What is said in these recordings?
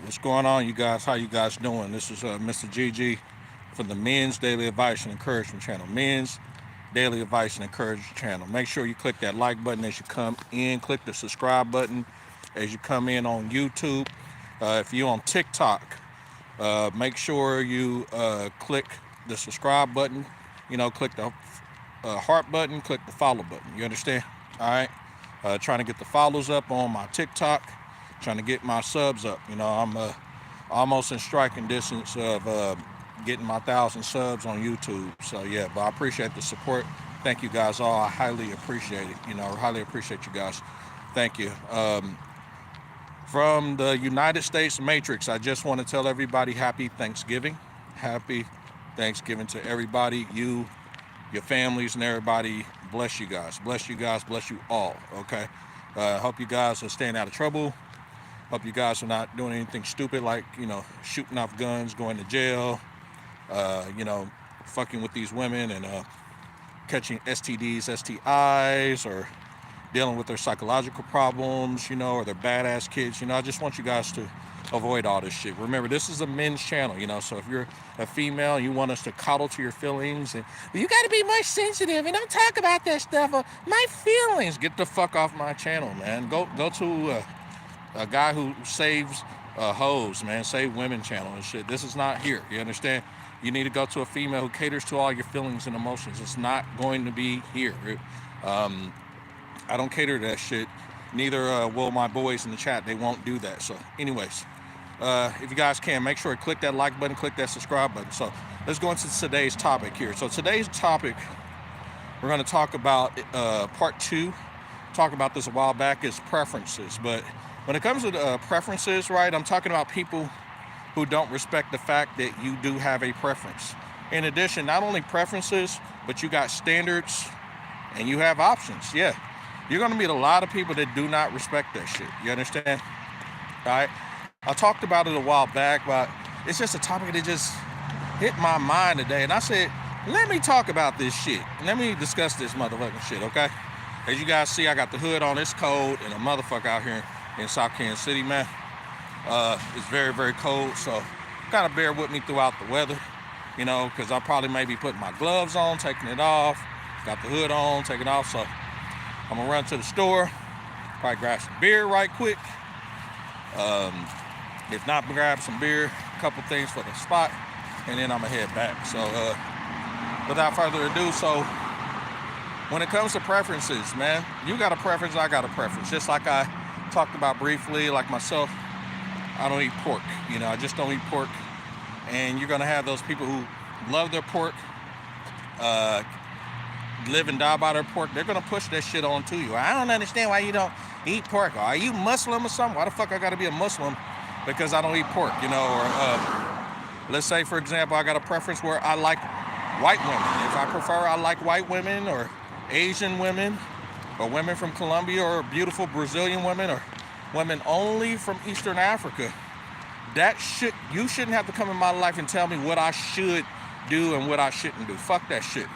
What's going on, you guys? How you guys doing? This is Mr. GG from the Men's Daily Advice and Encouragement channel. Men's Daily Advice and Encouragement channel. Make sure you click that like button as you come in. Click the subscribe button as you come in on YouTube. If you're on TikTok, make sure you click the subscribe button. Click the heart button. Click the follow button. You understand? All right. Trying to get the follows up on my TikTok. Trying to get my subs up. I'm almost in striking distance of getting my 1,000 subs on YouTube. So yeah, but I appreciate the support. Thank you guys all. I highly appreciate it. Highly appreciate you guys. Thank you. From the United States Matrix, I just want to tell everybody happy Thanksgiving. Happy Thanksgiving to everybody, you, your families, and everybody. Bless you guys. Bless you guys. Bless you all. Okay. Hope you guys are staying out of trouble. Hope you guys are not doing anything stupid like, shooting off guns, going to jail, fucking with these women and catching STDs, STIs, or dealing with their psychological problems, or their badass kids. I just want you guys to avoid all this shit. Remember, this is a men's channel, so if you're a female and you want us to coddle to your feelings, and you got to be more sensitive and don't talk about that stuff, or my feelings, get the fuck off my channel, man. Go to a guy who saves hoes, man, save women channel and shit. This is not here. You understand? You need to go to a female who caters to all your feelings and emotions. It's not going to be here. I don't cater to that shit. Neither will my boys in the chat. They won't do that. So anyways, if you guys can, make sure to click that like button, click that subscribe button. So let's go into today's topic here. So today's topic, we're going to talk about part two. Talked about this a while back, is preferences. But when it comes to preferences, right, I'm talking about people who don't respect the fact that you do have a preference. In addition, not only preferences, but you got standards and you have options. Yeah, you're going to meet a lot of people that do not respect that shit. You understand? All right? I talked about it a while back, but it's just a topic that just hit my mind today. And I said, let me talk about this shit. Let me discuss this motherfucking shit, okay? As you guys see, I got the hood on. It's cold and a motherfucker out here in South Kansas City, man. It's very, very cold, so kind of bear with me throughout the weather, because I'll probably maybe putting my gloves on, taking it off, got the hood on, taking it off, so I'm gonna run to the store, probably grab some beer right quick. If not, grab some beer, a couple things for the spot, and then I'm gonna head back. So without further ado, so when it comes to preferences, man, you got a preference, I got a preference. Just like I talked about briefly, like myself, I don't eat pork. I just don't eat pork. And you're gonna have those people who love their pork, live and die by their pork. They're gonna push that shit on to you. I don't understand why you don't eat pork. Are you Muslim or something? Why the fuck I gotta be a Muslim because I don't eat pork? Or let's say, for example, I got a preference where I like white women. If I prefer, I like white women or Asian women or women from Colombia or beautiful Brazilian women or women only from Eastern Africa. You shouldn't have to come in my life and tell me what I should do and what I shouldn't do. Fuck that shit.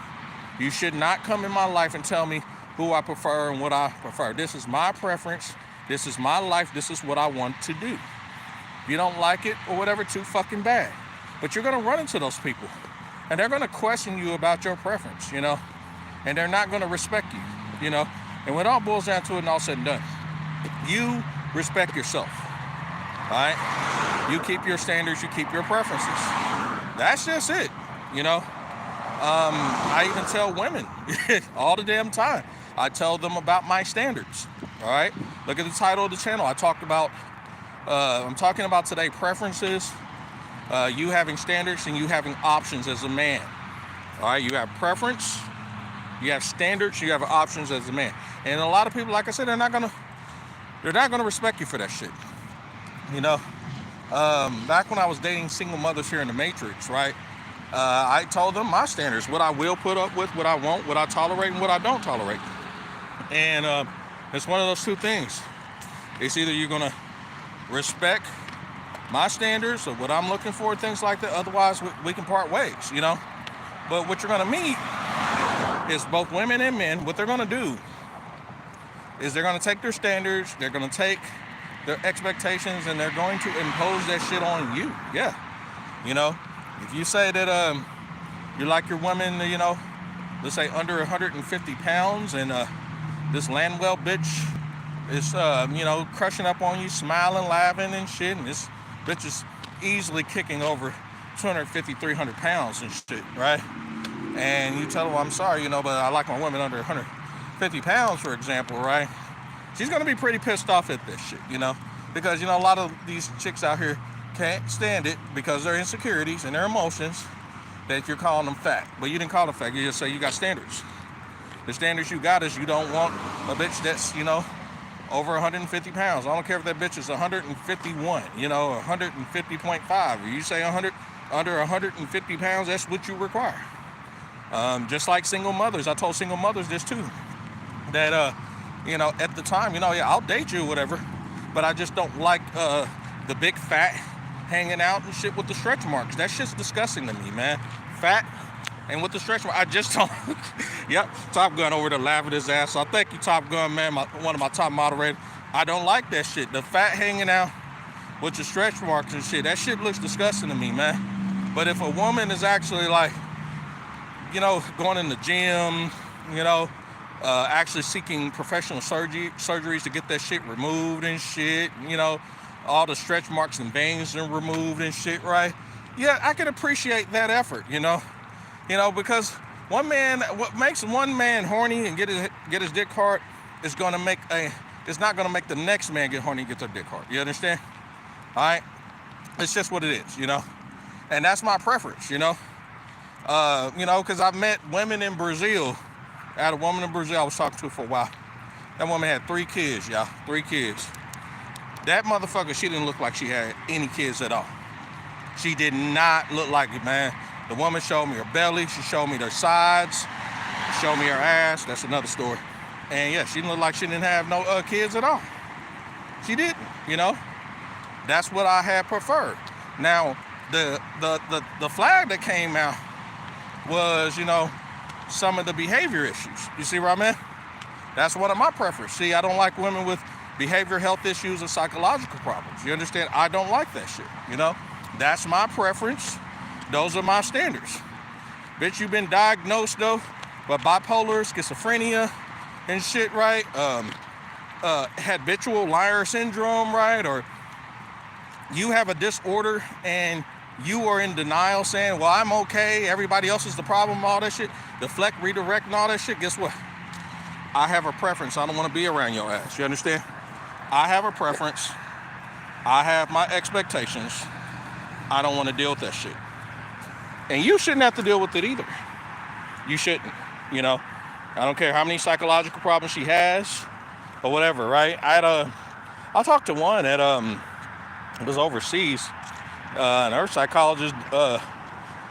You should not come in my life and tell me who I prefer and what I prefer. This is my preference. This is my life. This is what I want to do. If you don't like it or whatever, too fucking bad. But you're gonna run into those people and they're gonna question you about your preference, and they're not gonna respect you, And when it all boils down to it and all said and done, you respect yourself, all right? You keep your standards, you keep your preferences. That's just it, I even tell women all the damn time. I tell them about my standards, all right? Look at the title of the channel. I'm talking about today preferences, you having standards and you having options as a man, all right? You have preference, you have standards, you have options as a man. And a lot of people, like I said, they're not gonna respect you for that shit. Back when I was dating single mothers here in the Matrix, right? I told them my standards, what I will put up with, what I won't, what I tolerate, and what I don't tolerate. And it's one of those two things. It's either you're gonna respect my standards or what I'm looking for, things like that. Otherwise, we can part ways, But what you're gonna meet is both women and men. What they're gonna do is they're gonna take their standards, they're gonna take their expectations, and they're going to impose that shit on you. Yeah. You know, if you say that you like your women, you know, let's say under 150 pounds, and this Landwell bitch is, you know, crushing up on you, smiling, laughing and shit, and this bitch is easily kicking over 250, 300 pounds and shit, right? And you tell her, well, I'm sorry, you know, but I like my women under 150 pounds, for example, right? She's going to be pretty pissed off at this shit, you know? Because, you know, a lot of these chicks out here can't stand it because their insecurities and their emotions that you're calling them fat. But you didn't call them fat. You just say you got standards. The standards you got is you don't want a bitch that's, you know, over 150 pounds. I don't care if that bitch is 151, you know, 150.5. Or you say under 150 pounds, that's what you require. Just like single mothers. I told single mothers this too. That, you know, at the time, you know, yeah, I'll date you or whatever, but I just don't like the big fat hanging out and shit with the stretch marks. That shit's disgusting to me, man. Fat and with the stretch marks. I just don't. Yep, Top Gun over there laughing his ass off. Thank you, Top Gun, man, one of my top moderators. I don't like that shit. The fat hanging out with the stretch marks and shit, that shit looks disgusting to me, man. But if a woman is actually like, you know, going in the gym, you know, actually seeking professional surgeries to get that shit removed and shit, you know, all the stretch marks and veins are removed and shit, right? Yeah, I can appreciate that effort, you know, because what makes one man horny and get his dick hard is it's not gonna make the next man get horny and get their dick hard. You understand? All right, it's just what it is, you know, and that's my preference, you know, because I've met women in Brazil. I had a woman in Brazil I was talking to for a while. That woman had 3 kids, y'all. 3 kids. That motherfucker, she didn't look like she had any kids at all. She did not look like it, man. The woman showed me her belly. She showed me their sides. She showed me her ass. That's another story. And yeah, she didn't look like she didn't have no kids at all. She didn't, you know. That's what I had preferred. Now, the flag that came out was, you know, some of the behavior issues. You see what I mean? That's one of my preferences. See, I don't like women with behavior health issues or psychological problems. You understand? I don't like that shit, you know? That's my preference. Those are my standards. Bitch, you've been diagnosed, though, with bipolar, schizophrenia, and shit, right? Habitual liar syndrome, right? Or you have a disorder and you are in denial saying, well, I'm okay, everybody else is the problem, all that shit. Deflect, redirect, and all that shit. Guess what? I have a preference. I don't want to be around your ass. You understand? I have a preference. I have my expectations. I don't want to deal with that shit. And you shouldn't have to deal with it either. You shouldn't, you know. I don't care how many psychological problems she has or whatever, right? I talked to one that was overseas, and her psychologist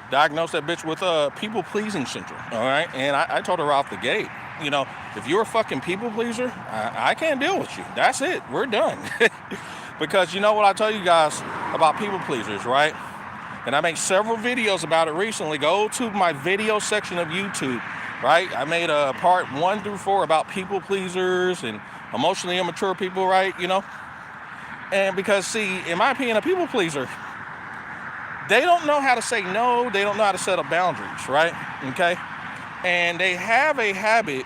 diagnosed that bitch with people-pleasing syndrome, all right? And I told her off the gate, you know, if you're a fucking people-pleaser, I can't deal with you. That's it. We're done. Because you know what I tell you guys about people-pleasers, right? And I made several videos about it recently. Go to my video section of YouTube, right? I made a part 1 through 4 about people-pleasers and emotionally immature people, right? You know? And because, see, in my opinion, a people-pleaser, they don't know how to say no. They don't know how to set up boundaries, right? Okay? And they have a habit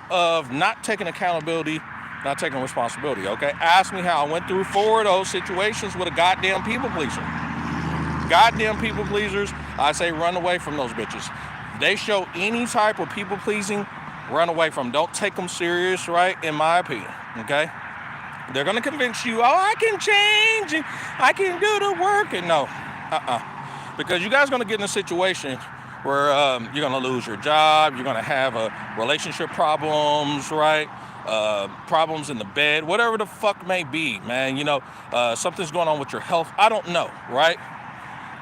of not taking accountability, not taking responsibility, okay? Ask me how I went through 4 of those situations with a goddamn people-pleaser. Goddamn people-pleasers, I say run away from those bitches. They show any type of people-pleasing, run away from them. Don't take them serious, right? In my opinion, okay? They're going to convince you, oh, I can change and I can do the work. And no, because you guys are going to get in a situation where you're going to lose your job, you're going to have relationship problems, right? Problems in the bed, whatever the fuck may be, man. You know, something's going on with your health. I don't know, right?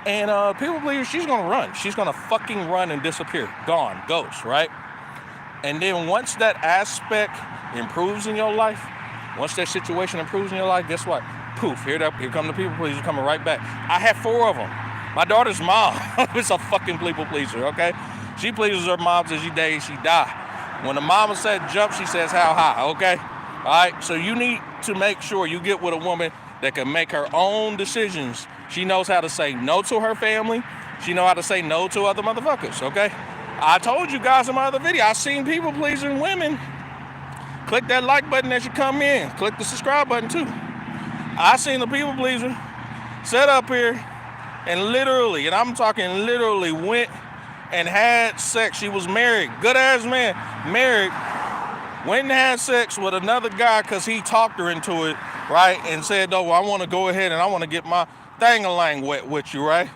And people believe she's going to run. She's going to fucking run and disappear. Gone, ghost, right? And then once that aspect improves in your life, once that situation improves in your life, guess what? Poof, here come the people pleaser coming right back. I have 4 of them. My daughter's mom is a fucking people pleaser, okay? She pleases her mom till she die. When the mama said jump, she says how high, okay? All right, so you need to make sure you get with a woman that can make her own decisions. She knows how to say no to her family. She knows how to say no to other motherfuckers, okay? I told you guys in my other video, I seen people pleasing women. Click that like button as you come in. Click the subscribe button too. I seen the people pleaser sit up here and literally, and I'm talking literally, went and had sex. She was married, good ass man, married, went and had sex with another guy because he talked her into it, right? And said, no, well, I want to go ahead and I want to get my thing-a-lang wet with you, right?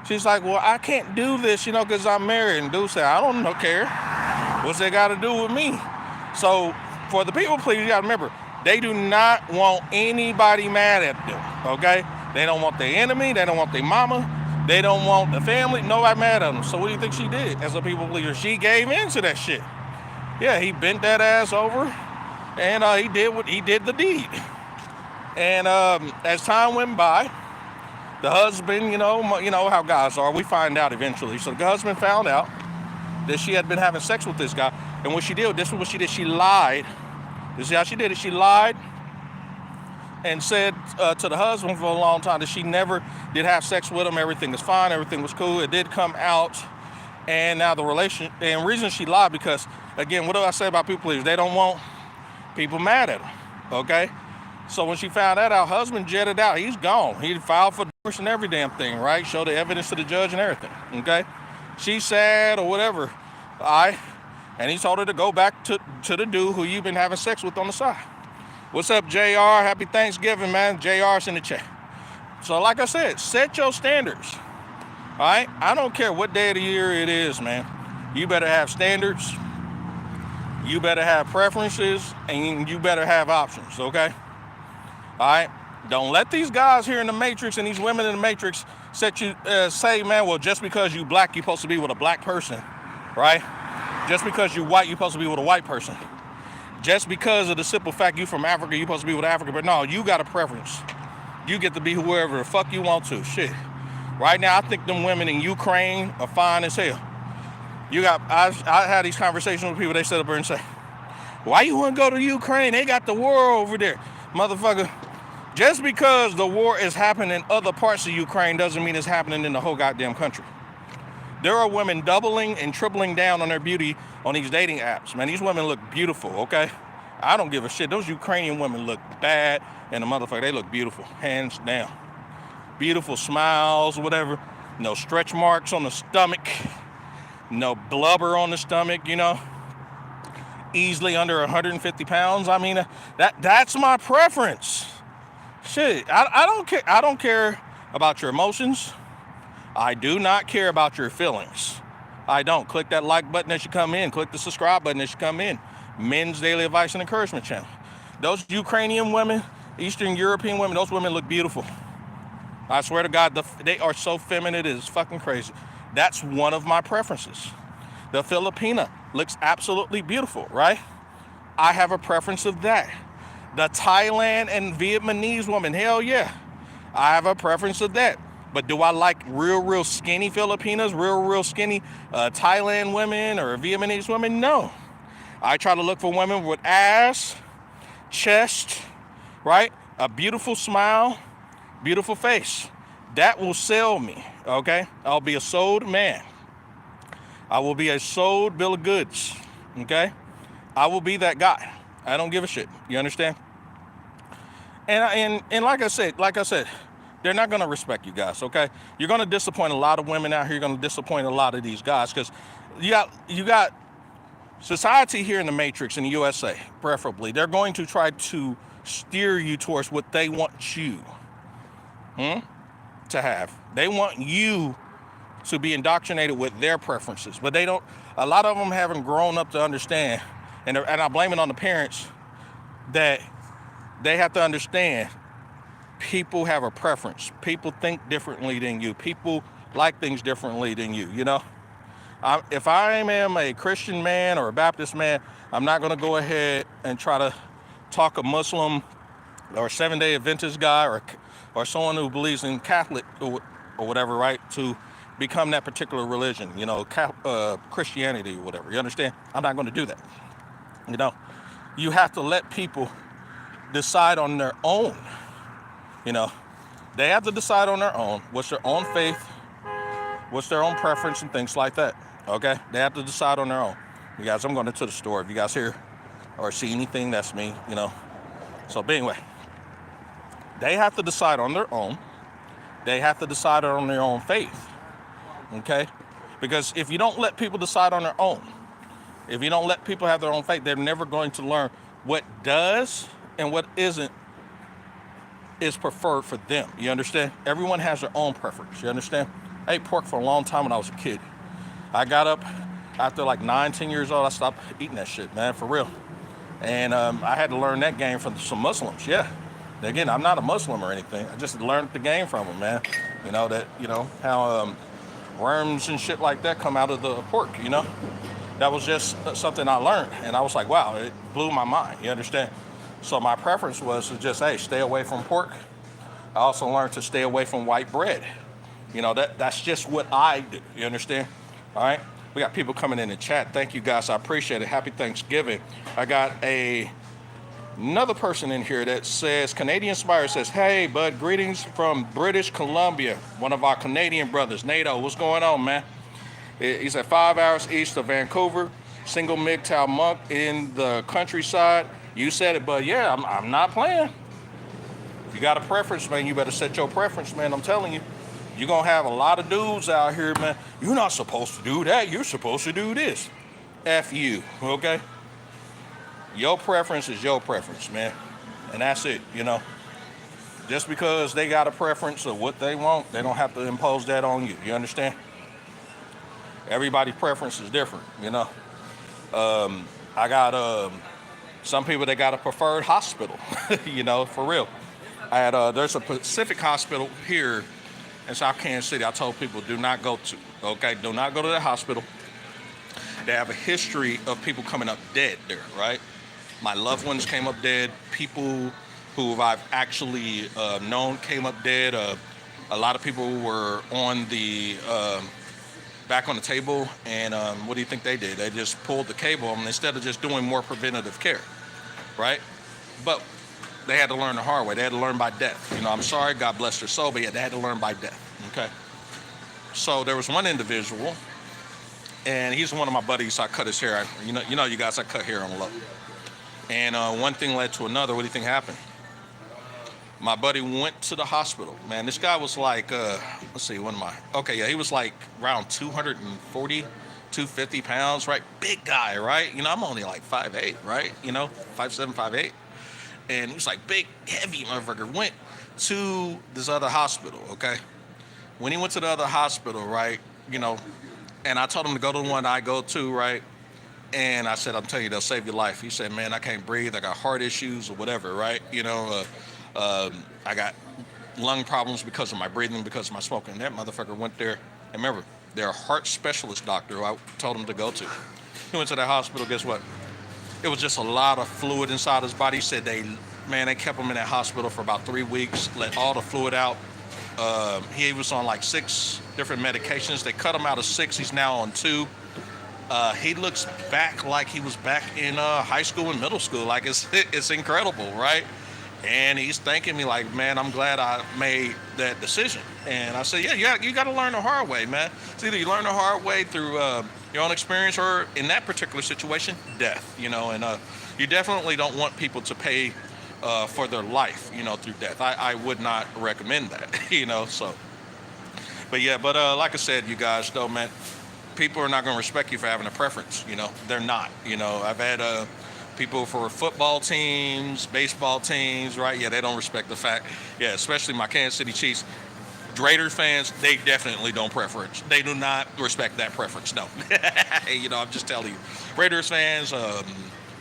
She's like, well, I can't do this, you know, because I'm married. And dude said, I don't care. What's that got to do with me? So for the people, please, you got to remember, they do not want anybody mad at them, okay? They don't want their enemy. They don't want their mama. They don't want the family. Nobody mad at them. So what do you think she did as a people pleaser? She gave into that shit. Yeah, he bent that ass over, and he did the deed. And as time went by, the husband, you know how guys are. We find out eventually. So the husband found out that she had been having sex with this guy. And what she did, this is what she did. She lied. This is how she did it. She lied and said to the husband for a long time that she never did have sex with him. Everything was fine. Everything was cool. It did come out. And now the reason she lied because, again, what do I say about people pleasers? They don't want people mad at them, okay? So when she found that out, husband jetted out. He's gone. He filed for divorce and every damn thing, right? Showed the evidence to the judge and everything, okay? She's sad or whatever, all right? And he told her to go back to the dude who you've been having sex with on the side. What's up, JR? Happy Thanksgiving, man. JR's in the chat. So like I said, set your standards, all right? I don't care what day of the year it is, man. You better have standards. You better have preferences, and you better have options, okay? All right, don't let these guys here in the Matrix and these women in the Matrix say, man, well, just because you black, you're supposed to be with a black person, right? Just because you white, you're supposed to be with a white person. Just because of the simple fact you from Africa, you're supposed to be with Africa. But no, you got a preference. You get to be whoever the fuck you want to. Shit. Right now, I think them women in Ukraine are fine as hell. I had these conversations with people. They sit up there and say, why you want to go to Ukraine? They got the war over there. Motherfucker, just because the war is happening in other parts of Ukraine doesn't mean it's happening in the whole goddamn country. There are women doubling and tripling down on their beauty on these dating apps. Man, these women look beautiful, okay? I don't give a shit. Those Ukrainian women look bad, and the motherfucker, they look beautiful, hands down. Beautiful smiles, whatever. No stretch marks on the stomach. No blubber on the stomach, you know. Easily under 150 pounds. I mean, that's my preference. Shit, I don't care. I don't care about your emotions. I do not care about your feelings. I don't. Click that like button as you come in. Click the subscribe button as you come in. Men's Daily Advice and Encouragement channel. Those Ukrainian women, Eastern European women, those women look beautiful. I swear to God, they are so feminine, it is fucking crazy. That's one of my preferences. The Filipina looks absolutely beautiful, right? I have a preference of that. The Thailand and Vietnamese woman, hell yeah. I have a preference of that. But do I like real skinny Filipinas, real skinny Thailand women or Vietnamese women? No. I try to look for women with ass, chest, right? A beautiful smile, beautiful face. That will sell me, okay? I'll be a sold man. I will be a sold bill of goods, okay? I will be that guy. I don't give a shit. You understand? And like I said, they're not going to respect you guys, okay? You're going to disappoint a lot of women out here. You're going to disappoint a lot of these guys because you got society here in the Matrix in the USA, preferably. They're going to try to steer you towards what they want you to have. They want you to be indoctrinated with their preferences, but they don't. A lot of them haven't grown up to understand, and I blame it on the parents, that they have to understand people have a preference. People think differently than you. People like things differently than you, you know? If I am a Christian man or a Baptist man, I'm not going to go ahead and try to talk a Muslim or Seventh-day Adventist guy or someone who believes in Catholic or whatever, right, to become that particular religion, you know, Christianity or whatever. You understand? I'm not going to do that. You know, you have to let people decide on their own. You know, they have to decide on their own what's their own faith, what's their own preference, and things like that. Okay, they have to decide on their own. You guys, I'm going to the store. If you guys hear or see anything, that's me. You know. So, but anyway, they have to decide on their own. They have to decide on their own faith. Okay, because if you don't let people decide on their own, if you don't let people have their own faith, they're never going to learn what does and what isn't is preferred for them. You understand? Everyone has their own preference. You understand? I ate pork for a long time when I was a kid. I got up after like 9, 10 years old. I stopped eating that shit, man, for real. And I had to learn that game from some Muslims. Yeah. Again, I'm not a Muslim or anything. I just learned the game from them, man. You know that. You know how worms and shit like that come out of the pork. You know, that was just something I learned, and I was like, wow, it blew my mind. You understand? So my preference was to just, hey, stay away from pork. I also learned to stay away from white bread. You know, that's just what I do. You understand? All right? We got people coming in the chat. Thank you, guys. I appreciate it. Happy Thanksgiving. I got another person in here that says, Canadian Spire says, hey, bud, greetings from British Columbia. One of our Canadian brothers, NATO. What's going on, man? He's at 5 hours east of Vancouver. Single MGTOW monk in the countryside. You said it, but yeah, I'm not playing. If you got a preference, man, you better set your preference, man. I'm telling you. You're going to have a lot of dudes out here, man. You're not supposed to do that. You're supposed to do this. F you, okay? Your preference is your preference, man. And that's it, you know. Just because they got a preference of what they want, they don't have to impose that on you. You understand? Everybody's preference is different, you know. I got some people that got a preferred hospital, you know, for real. I had there's a Pacific hospital here in South Kansas City. I told people do not go to, okay? Do not go to that hospital. They have a history of people coming up dead there, right? My loved ones came up dead. People who I've actually known came up dead. A lot of people were on the back on the table, and what do you think they did? They just pulled the cable instead of just doing more preventative care, right? But they had to learn the hard way. They had to learn by death. You know, I'm sorry, God bless their soul, but yeah, they had to learn by death, okay? So there was one individual, and he's one of my buddies. I cut his hair. You know, you guys, I cut hair on low. And one thing led to another. What do you think happened? My buddy went to the hospital. Man, this guy was like, let's see, what am I? Okay, yeah, he was like around 240, 250 pounds, right? Big guy, right? You know, I'm only like 5'8", right? You know, 5'7", 5'8". And he was like big, heavy motherfucker. Went to this other hospital, okay? When he went to the other hospital, right, you know, and I told him to go to the one I go to, right? And I said, I'm telling you, they'll save your life. He said, man, I can't breathe. I got heart issues or whatever, right? You know, I got lung problems because of my breathing, because of my smoking. That motherfucker went there. And remember, they're a heart specialist doctor who I told him to go to. He went to the hospital. Guess what? It was just a lot of fluid inside his body. He said they kept him in that hospital for about 3 weeks, let all the fluid out. He was on like 6 different medications. They cut him out of 6. He's now on 2. He looks back like he was back in high school and middle school. Like it's incredible, right? And he's thanking me like, man, I'm glad I made that decision. And I said, yeah, you got to learn the hard way, man. It's either you learn the hard way through your own experience, or in that particular situation, death. You know, and you definitely don't want people to pay for their life, you know, through death. I would not recommend that, you know. So, but yeah, but like I said, you guys, though, man, people are not going to respect you for having a preference. You know, they're not. You know, I've had people for football teams, baseball teams, right? Yeah, they don't respect the fact. Yeah, especially my Kansas City Chiefs. Raiders fans, they definitely don't preference. They do not respect that preference. No. You know, I'm just telling you. Raiders fans,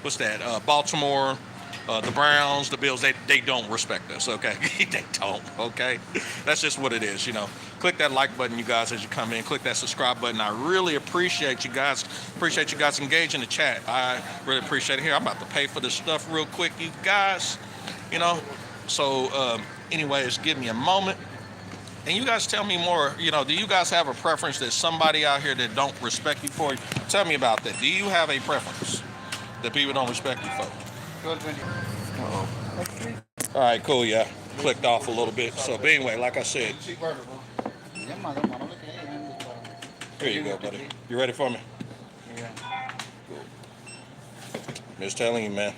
what's that? Baltimore, the Browns, the Bills, they don't respect us, okay? They don't, okay? That's just what it is, you know. Click that like button, you guys, as you come in. Click that subscribe button. I really appreciate you guys. Appreciate you guys engaging in the chat. I really appreciate it. Here, I'm about to pay for this stuff real quick, you guys. You know, so anyways, give me a moment. And you guys tell me more, you know, do you guys have a preference that somebody out here that don't respect you for? Tell me about that. Do you have a preference that people don't respect you for? 12:20. Uh-oh. All right, cool, yeah. Clicked off a little bit. So, but anyway, like I said, here you go, buddy. You ready for me? Cool. Just telling you, man.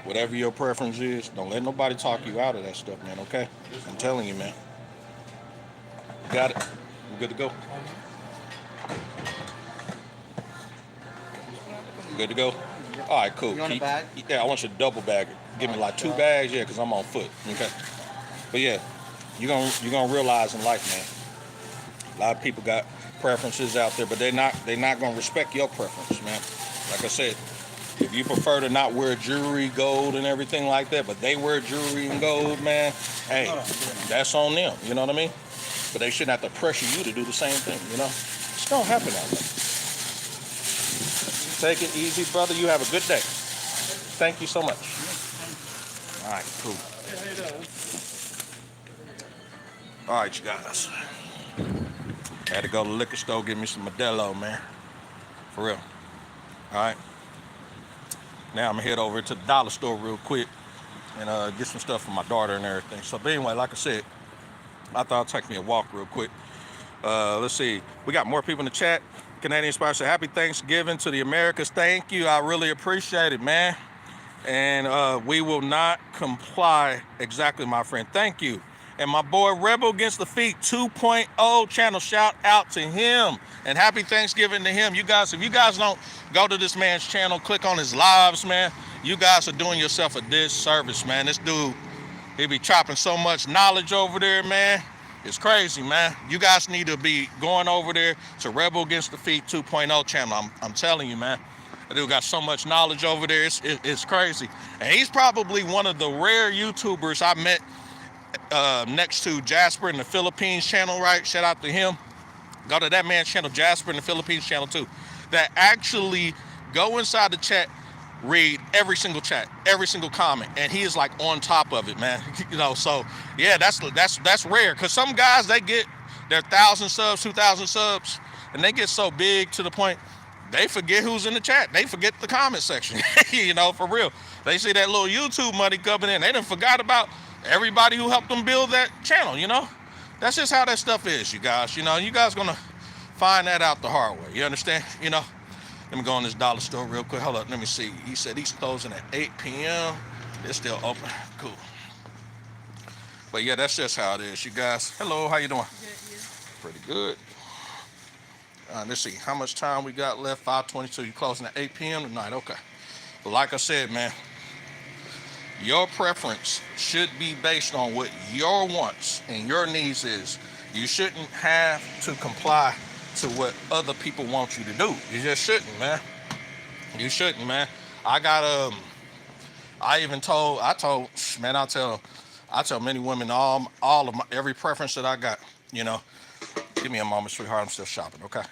Whatever your preference is, don't let nobody talk you out of that stuff, man, okay? I'm telling you, man. Got it. You good to go? You good to go? All right, cool. You want a bag? Yeah, I want you to double bag it. Give me like 2 bags, yeah, because I'm on foot, okay? But yeah, you're gonna realize in life, man, a lot of people got preferences out there, but they're not gonna respect your preference, man. Like I said, if you prefer to not wear jewelry, gold, and everything like that, but they wear jewelry and gold, man, hey, that's on them. You know what I mean? But they shouldn't have to pressure you to do the same thing. You know, it's gonna happen that way. Take it easy, brother. You have a good day. Thank you so much. All right, cool. All right, you guys. Had to go to the liquor store, get me some Modelo, man. For real. All right. Now I'm gonna head over to the dollar store real quick and get some stuff for my daughter and everything. So, but anyway, like I said, I thought I'd take me a walk real quick. Let's see. We got more people in the chat. Canadian Spider said, happy Thanksgiving to the Americas. Thank you. I really appreciate it, man. And we will not comply. Exactly, my friend. Thank you. And my boy Rebel Against the Feet 2.0 channel, shout out to him. And happy Thanksgiving to him. You guys, if you guys don't go to this man's channel, click on his lives, man, you guys are doing yourself a disservice, man. This dude, he be chopping so much knowledge over there, man. It's crazy, man. You guys need to be going over there to Rebel Against the Feet 2.0 channel. I'm telling you, man. That dude got so much knowledge over there. It's crazy. And he's probably one of the rare YouTubers I met next to Jasper in the Philippines channel, right? Shout out to him. Go to that man's channel, Jasper in the Philippines channel too. That actually go inside the chat, read every single chat, every single comment, and he is like on top of it, man. You know, so yeah, that's rare. Cause some guys, they get their 1,000 subs, 2,000 subs, and they get so big to the point they forget who's in the chat. They forget the comment section. You know, for real. They see that little YouTube money coming in. They done forgot about everybody who helped them build that channel, you know? That's just how that stuff is, you guys. You know, you guys gonna find that out the hard way. You understand? You know? Let me go in this dollar store real quick. Hold up, let me see. He said he's closing at 8 p.m. It's still open. Cool. But yeah, that's just how it is, you guys. Hello, how you doing? Good, pretty good. Let's see, how much time we got left? 5:22. You closing at 8 p.m. tonight? Okay. But like I said, man, your preference should be based on what your wants and your needs is. You shouldn't have to comply to what other people want you to do. You just shouldn't, man. You shouldn't, man. I tell many women all of my every preference that I got. You know, give me a moment, sweetheart. I'm still shopping, okay?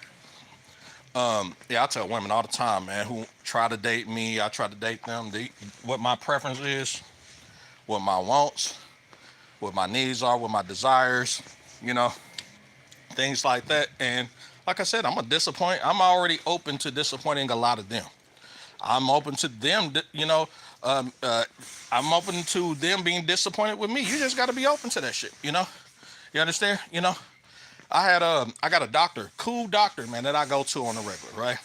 Yeah, I tell women all the time, man, who try to date me, I try to date them, what my preference is, what my wants, what my needs are, what my desires, you know, things like that. And like I said, I'm already open to disappointing a lot of them. I'm open to them, you know, I'm open to them being disappointed with me. You just got to be open to that shit, you know? You understand? You know? I got a doctor, cool doctor, man, that I go to on a regular, right?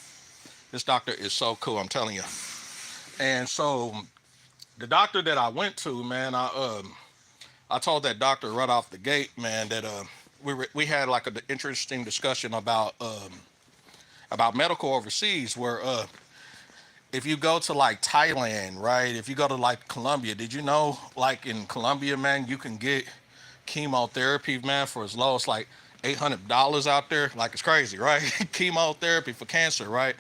This doctor is so cool, I'm telling you. And so the doctor that I went to, man, I told that doctor right off the gate, man, that we had like an interesting discussion about medical overseas, where if you go to like Thailand, right? If you go to like Colombia, did you know like in Colombia, man, you can get chemotherapy, man, for as low as like $800 out there? Like, it's crazy, right? Chemotherapy for cancer, right?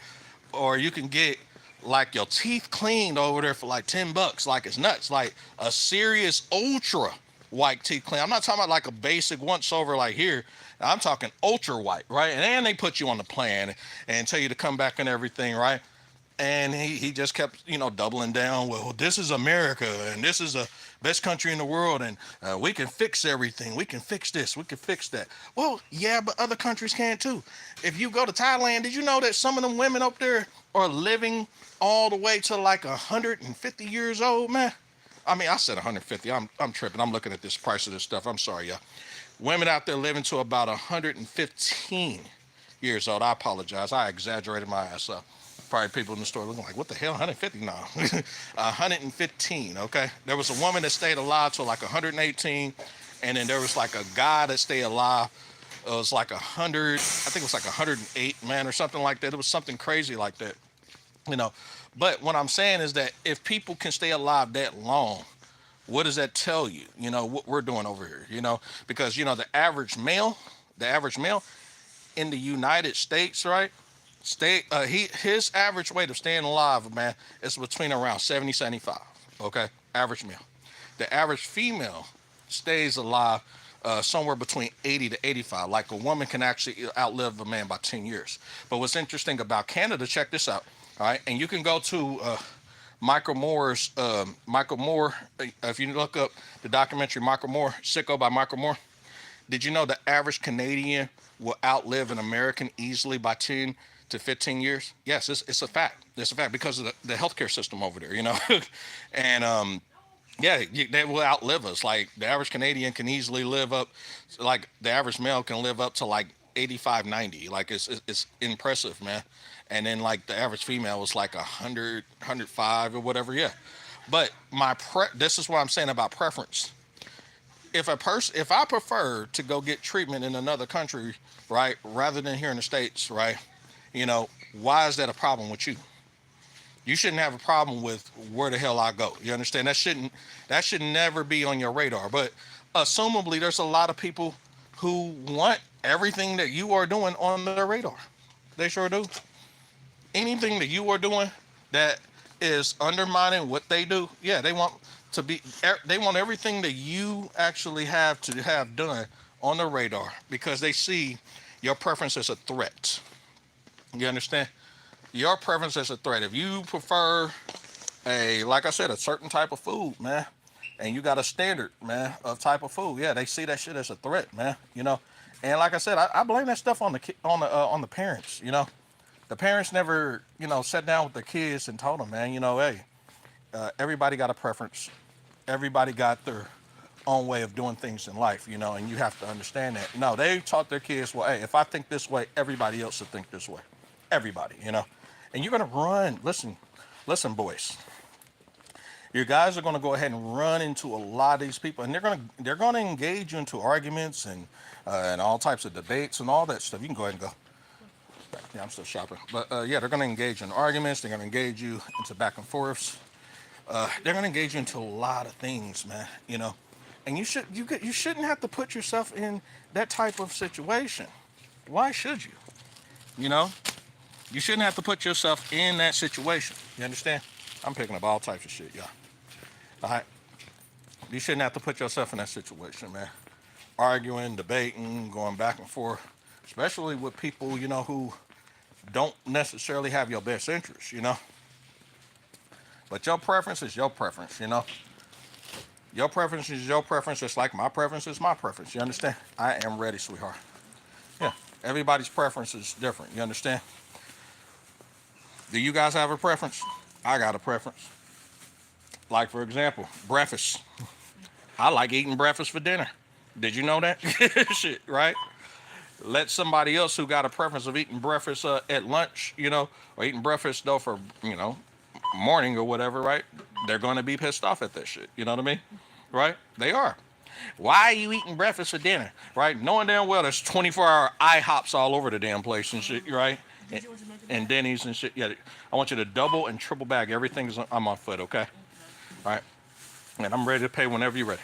Or you can get like your teeth cleaned over there for like $10. Like, it's nuts. Like a serious ultra white teeth clean. I'm not talking about like a basic once over like here. I'm talking ultra white, right? And then they put you on the plan and tell you to come back and everything, right? And he just kept, you know, doubling down. Well, this is America, and this is the best country in the world, and we can fix everything. We can fix this. We can fix that. Well, yeah, but other countries can too. If you go to Thailand, did you know that some of them women up there are living all the way to like 150 years old, man? I mean, I said 150. I'm tripping. I'm looking at this price of this stuff. I'm sorry, y'all. Women out there living to about 115 years old. I apologize. I exaggerated my ass up. Probably people in the store looking like, what the hell, 150? No, 115, okay? There was a woman that stayed alive till like 118, and then there was like a guy that stayed alive. It was like 100, I think it was like 108, man, or something like that. It was something crazy like that, you know. But what I'm saying is that if people can stay alive that long, what does that tell you? You know, what we're doing over here, you know, because, you know, the average male in the United States, right? His average weight of staying alive, man, is between around 70, 75. Okay, average male. The average female stays alive somewhere between 80 to 85. Like a woman can actually outlive a man by 10 years. But what's interesting about Canada, check this out. All right, and you can go to Michael Moore. If you look up the documentary Michael Moore, Sicko by Michael Moore. Did you know the average Canadian will outlive an American easily by 10 to 15 years? Yes, it's a fact. It's a fact because of the healthcare system over there, you know. And yeah, they will outlive us. Like the average Canadian can easily live up, like the average male can live up to like 85, 90. Like it's impressive, man. And then like the average female was like 100, 105 or whatever. Yeah. But this is what I'm saying about preference. If I prefer to go get treatment in another country, right, rather than here in the States, right, you know, why is that a problem with you? You shouldn't have a problem with where the hell I go. You understand? That should never be on your radar. But assumably there's a lot of people who want everything that you are doing on their radar. They sure do. Anything that you are doing that is undermining what they do, yeah, they want everything that you actually have to have done on the radar because they see your preference as a threat. You understand? Your preference as a threat. If you prefer like I said, a certain type of food, man, and you got a standard, man, of type of food, yeah, they see that shit as a threat, man. You know, and like I said, I blame that stuff on the parents. You know, the parents never, you know, sat down with their kids and told them, man, you know, hey, everybody got a preference. Everybody got their own way of doing things in life, you know, and you have to understand that. No, they taught their kids, well, hey, if I think this way, everybody else will think this way. Everybody, you know. And you're going to run. Listen, boys. Your guys are going to go ahead and run into a lot of these people, and they're going to engage you into arguments and all types of debates and all that stuff. You can go ahead and go. Yeah, I'm still shopping. But yeah, they're going to engage in arguments. They're going to engage you into back and forths. They're going to engage you into a lot of things, man, you know. And you shouldn't have to put yourself in that type of situation. Why should you? You know, you shouldn't have to put yourself in that situation. You understand? I'm picking up all types of shit, y'all. All right. You shouldn't have to put yourself in that situation, man. Arguing, debating, going back and forth, especially with people, you know, who don't necessarily have your best interests, you know. But your preference is your preference, you know. Your preference is your preference, just like my preference is my preference. You understand? I am ready, sweetheart. Yeah. Everybody's preference is different. You understand? Do you guys have a preference? I got a preference. Like, for example, breakfast. I like eating breakfast for dinner. Did you know that? Shit, right? Let somebody else who got a preference of eating breakfast at lunch, you know, or eating breakfast, though, for, you know, morning or whatever, right? They're going to be pissed off at that shit. You know what I mean? Right? They are. Why are you eating breakfast for dinner? Right? Knowing damn well there's 24-hour IHOPs all over the damn place and shit, right? And Denny's and shit. Yeah, I want you to double and triple bag everything I'm on foot, okay? All right? And I'm ready to pay whenever you're ready.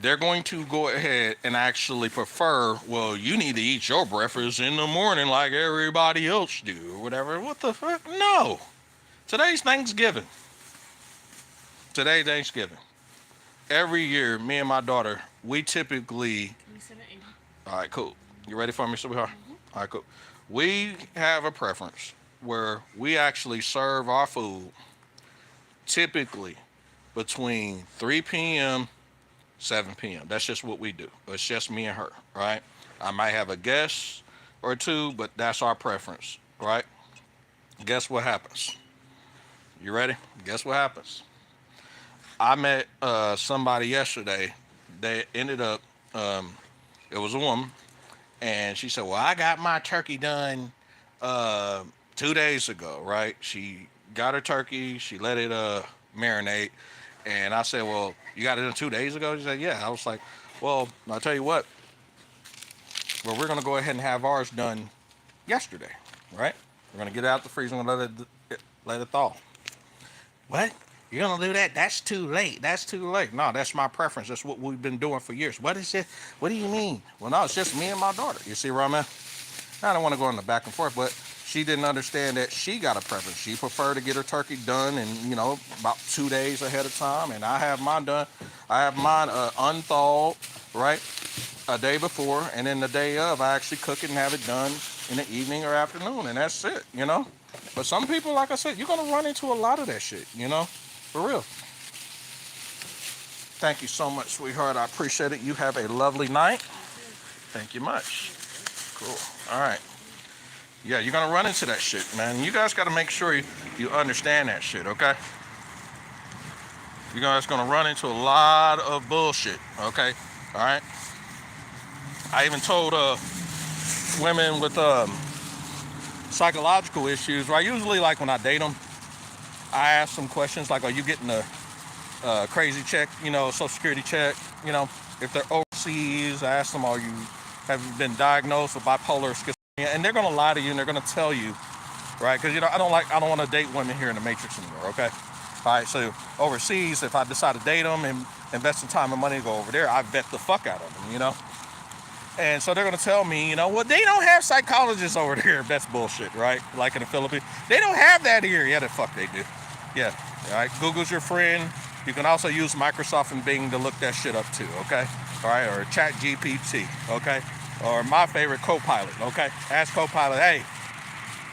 They're going to go ahead and actually prefer, well, you need to eat your breakfast in the morning like everybody else do or whatever. What the fuck? No. Today's Thanksgiving. Every year, me and my daughter, we typically... All right, cool. You ready for me, sweetheart? Mm-hmm. All right, cool. We have a preference where we actually serve our food typically between 3 p.m., 7 p.m. That's just what we do. It's just me and her, right? I might have a guest or two, but that's our preference, right? Guess what happens? You ready? Guess what happens? I met somebody yesterday that ended up, it was a woman, and she said, "Well, I got my turkey done uh, 2 days ago, right?" She got her turkey, she let it marinate, and I said, "Well, you got it done 2 days ago?" She said, "Yeah." I was like, "Well, I'll tell you what, well, we're gonna go ahead and have ours done yesterday, right? We're gonna get it out the freezer and let it thaw." What? You're gonna do that? That's too late. That's too late. No, that's my preference. That's what we've been doing for years. What is it? What do you mean? Well, no, it's just me and my daughter. You see where I'm at? I don't want to go in the back and forth, but she didn't understand that she got a preference. She preferred to get her turkey done and about 2 days ahead of time, and I have mine done. I have mine unthawed, right, a day before, and then the day of, I actually cook it and have it done in the evening or afternoon, and that's it. But some people, like I said, you're gonna run into a lot of that shit, for real. Thank you so much, sweetheart. I appreciate it. You have a lovely night. Thank you much. Cool. All right. Yeah, you're gonna run into that shit, man. You guys gotta make sure you understand that shit, okay? You guys gonna run into a lot of bullshit, okay? All right. I even told women with psychological issues, right? Usually, like when I date them, I ask them questions like, "Are you getting a crazy check? Social security check? If they're overseas, I ask them, have you been diagnosed with bipolar or schizophrenia?" And they're gonna lie to you and they're gonna tell you, right? Because I don't want to date women here in the Matrix anymore, okay? All right, so overseas, if I decide to date them and invest some time and money to go over there, I vet the fuck out of them. And so they're gonna tell me, well, they don't have psychologists over there. That's bullshit, right? Like in the Philippines, they don't have that here. Yeah, the fuck they do. Yeah, all right. Google's your friend. You can also use Microsoft and Bing to look that shit up too, okay? All right, or Chat GPT, okay? Or my favorite, Copilot, okay? Ask Copilot, "Hey,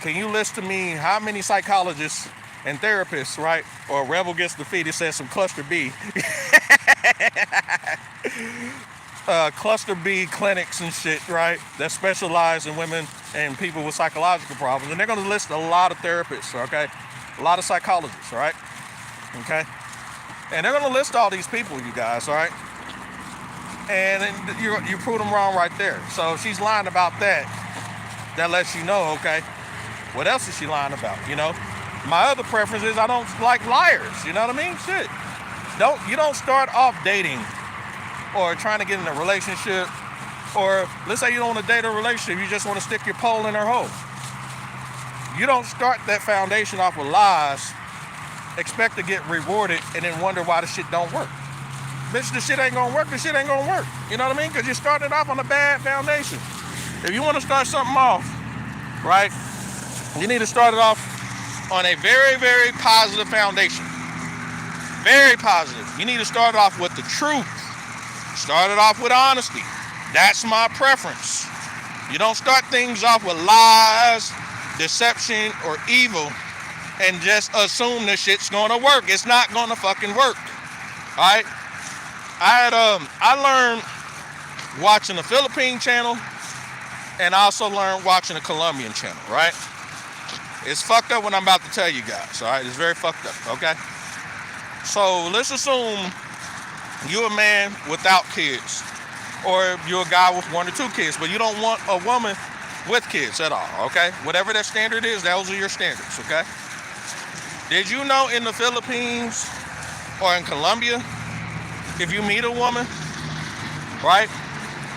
can you list to me how many psychologists and therapists, right? Or Rebel Gets Defeated says some cluster B." Cluster B clinics and shit, right? That specialize in women and people with psychological problems. And they're going to list a lot of therapists, okay? A lot of psychologists, right? Okay? And they're going to list all these people, you guys, all right? And you prove them wrong right there. So if she's lying about that, that lets you know, okay, what else is she lying about, My other preference is I don't like liars, you know what I mean? Shit. You don't start off dating or trying to get in a relationship, or let's say you don't want to date a relationship, you just want to stick your pole in her hole. You don't start that foundation off with lies, expect to get rewarded, and then wonder why the shit don't work. Bitch, the shit ain't gonna work, the shit ain't gonna work. You know what I mean? Because you started off on a bad foundation. If you want to start something off, right, you need to start it off on a very, very positive foundation. Very positive. You need to start off with the truth. Start it off with honesty. That's my preference. You don't start things off with lies, deception, or evil and just assume this shit's gonna work. It's not gonna fucking work. Alright? I learned watching the Philippine channel, and I also learned watching the Colombian channel, right? It's fucked up what I'm about to tell you guys, alright? It's very fucked up, okay? So let's assume you're a man without kids, or you're a guy with 1 or 2 kids, but you don't want a woman with kids at all, okay? Whatever that standard is, those are your standards, okay? Did you know in the Philippines or in Colombia, if you meet a woman, right,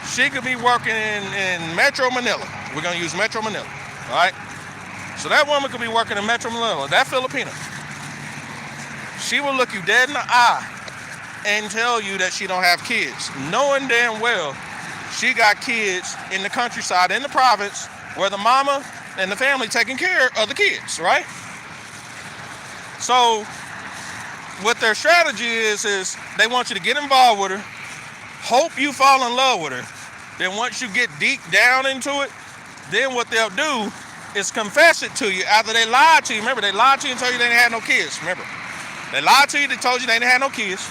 she could be working in Metro Manila. We're gonna use Metro Manila, all right? So that woman could be working in Metro Manila, that Filipina. She will look you dead in the eye and tell you that she don't have kids, knowing damn well she got kids in the countryside, in the province, where the mama and the family taking care of the kids, right? So what their strategy is they want you to get involved with her, hope you fall in love with her. Then once you get deep down into it, then what they'll do is confess it to you after they lied to you. Remember, they lied to you and told you they didn't have no kids. Remember, they lied to you, they told you they didn't have no kids.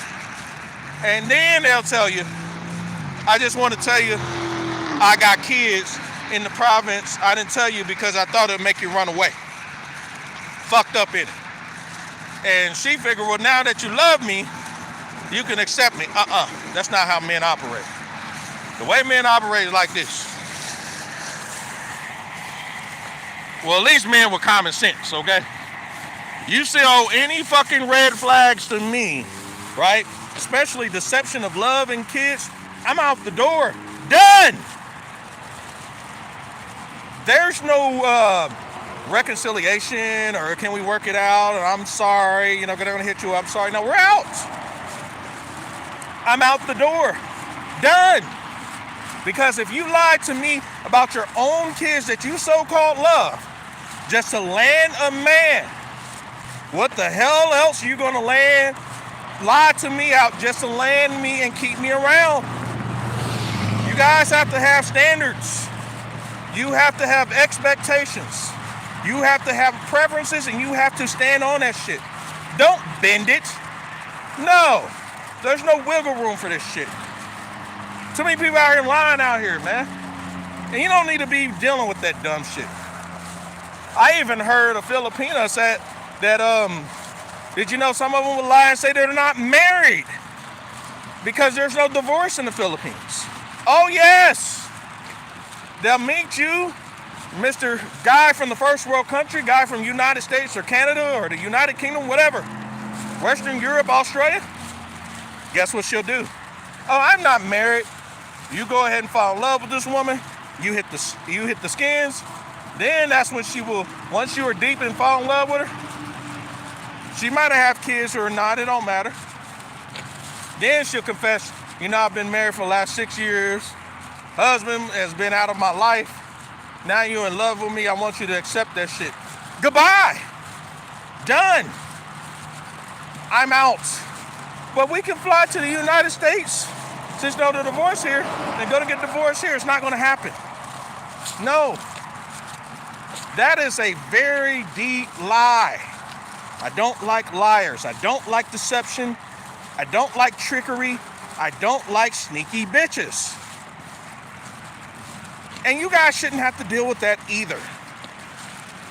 And then they'll tell you, "I just want to tell you, I got kids in the province. I didn't tell you because I thought it'd make you run away." Fucked up in it. And she figured, well, now that you love me, you can accept me. That's not how men operate. The way men operate is like this. Well, at least men with common sense, okay? You show any fucking red flags to me, right? Especially deception of love and kids, I'm out the door. Done! There's no reconciliation or can we work it out or I'm sorry, you know, they're gonna hit you up, sorry. No, we're out. I'm out the door. Done. Because if you lied to me about your own kids that you so-called love, just to land a man, what the hell else you gonna lie to me out just to land me and keep me around? You guys have to have standards. You have to have expectations. You have to have preferences and you have to stand on that shit. Don't bend it. No, there's no wiggle room for this shit. Too many people out here lying out here, man. And you don't need to be dealing with that dumb shit. I even heard a Filipino say that, did you know some of them will lie and say they're not married because there's no divorce in the Philippines? Oh, yes. They'll meet you, Mr. Guy from the first world country, guy from United States or Canada or the United Kingdom, whatever. Western Europe, Australia. Guess what she'll do? Oh, I'm not married. You go ahead and fall in love with this woman. You hit the skins. Then that's when she will, once you are deep and fall in love with her, she might have kids or not, it don't matter. Then she'll confess, you know, I've been married for the last 6 years. Husband has been out of my life. Now you're in love with me. I want you to accept that shit. Goodbye. Done. I'm out. But we can fly to the United States. Since there's no divorce here, and go to get divorced here. It's not going to happen. No. That is a very deep lie. I don't like liars. I don't like deception. I don't like trickery. I don't like sneaky bitches. And you guys shouldn't have to deal with that either.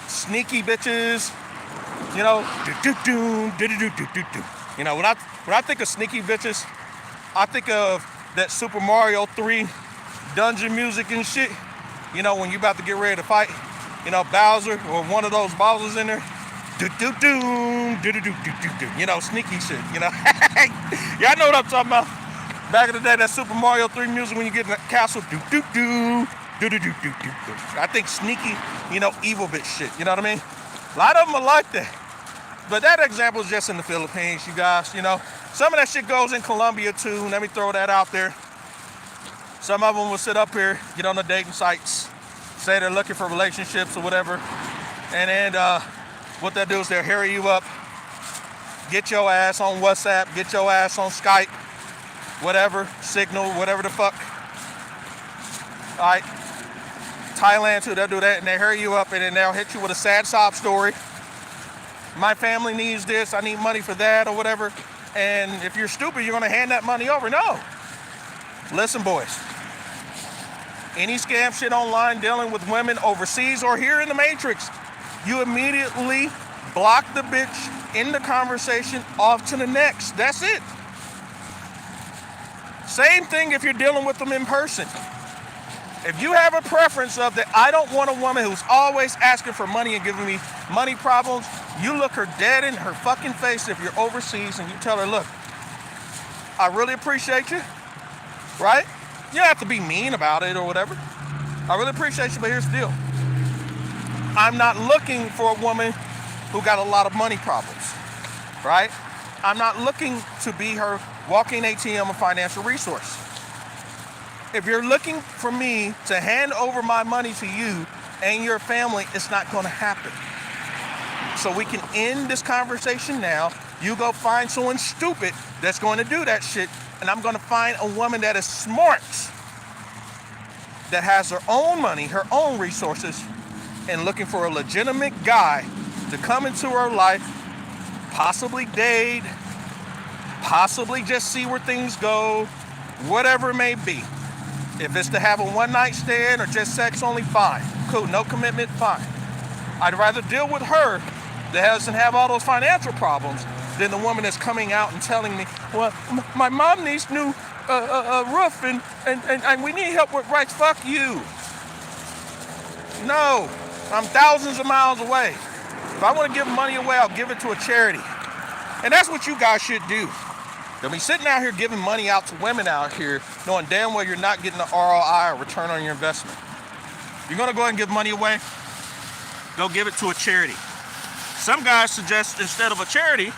Sneaky bitches, you know, you know, when I think of sneaky bitches, I think of that Super Mario 3 dungeon music and shit. You know, when you about to get ready to fight, you know, Bowser or one of those Bowsers in there. You know, sneaky shit, you know. Y'all know what I'm talking about. Back in the day, that Super Mario 3 music when you get in the castle. I think sneaky, you know, evil bitch shit, you know what I mean? A lot of them are like that. But that example is just in the Philippines, you guys, you know. Some of that shit goes in Colombia too. Let me throw that out there. Some of them will sit up here, get on the dating sites, say they're looking for relationships or whatever. And then what they'll do is they'll hurry you up, get your ass on WhatsApp, get your ass on Skype, whatever, Signal, whatever the fuck. All right. Thailand too, they'll do that and they hurry you up and then they'll hit you with a sad sob story. My family needs this, I need money for that or whatever. And if you're stupid, you're gonna hand that money over. No. Listen, boys. Any scam shit online dealing with women overseas or here in the Matrix, you immediately block the bitch in the conversation, off to the next. That's it. Same thing if you're dealing with them in person. If you have a preference of that, I don't want a woman who's always asking for money and giving me money problems, you look her dead in her fucking face if you're overseas and you tell her, look, I really appreciate you, right? You don't have to be mean about it or whatever. I really appreciate you, but here's the deal. I'm not looking for a woman who got a lot of money problems, right? I'm not looking to be her walking ATM of financial resource. If you're looking for me to hand over my money to you and your family, it's not going to happen. So we can end this conversation now. You go find someone stupid that's going to do that shit, and I'm going to find a woman that is smart, that has her own money, her own resources, and looking for a legitimate guy to come into her life, possibly date, possibly just see where things go, whatever it may be. If it's to have a one-night stand or just sex only, fine. Cool, no commitment, fine. I'd rather deal with her that doesn't have all those financial problems than the woman that's coming out and telling me, well, my mom needs new roof and we need help with rights. Fuck you. No, I'm thousands of miles away. If I want to give money away, I'll give it to a charity. And that's what you guys should do. Don't be sitting out here giving money out to women out here knowing damn well you're not getting the ROI or return on your investment. You're going to go ahead and give money away, go give it to a charity. Some guys suggest instead of a charity,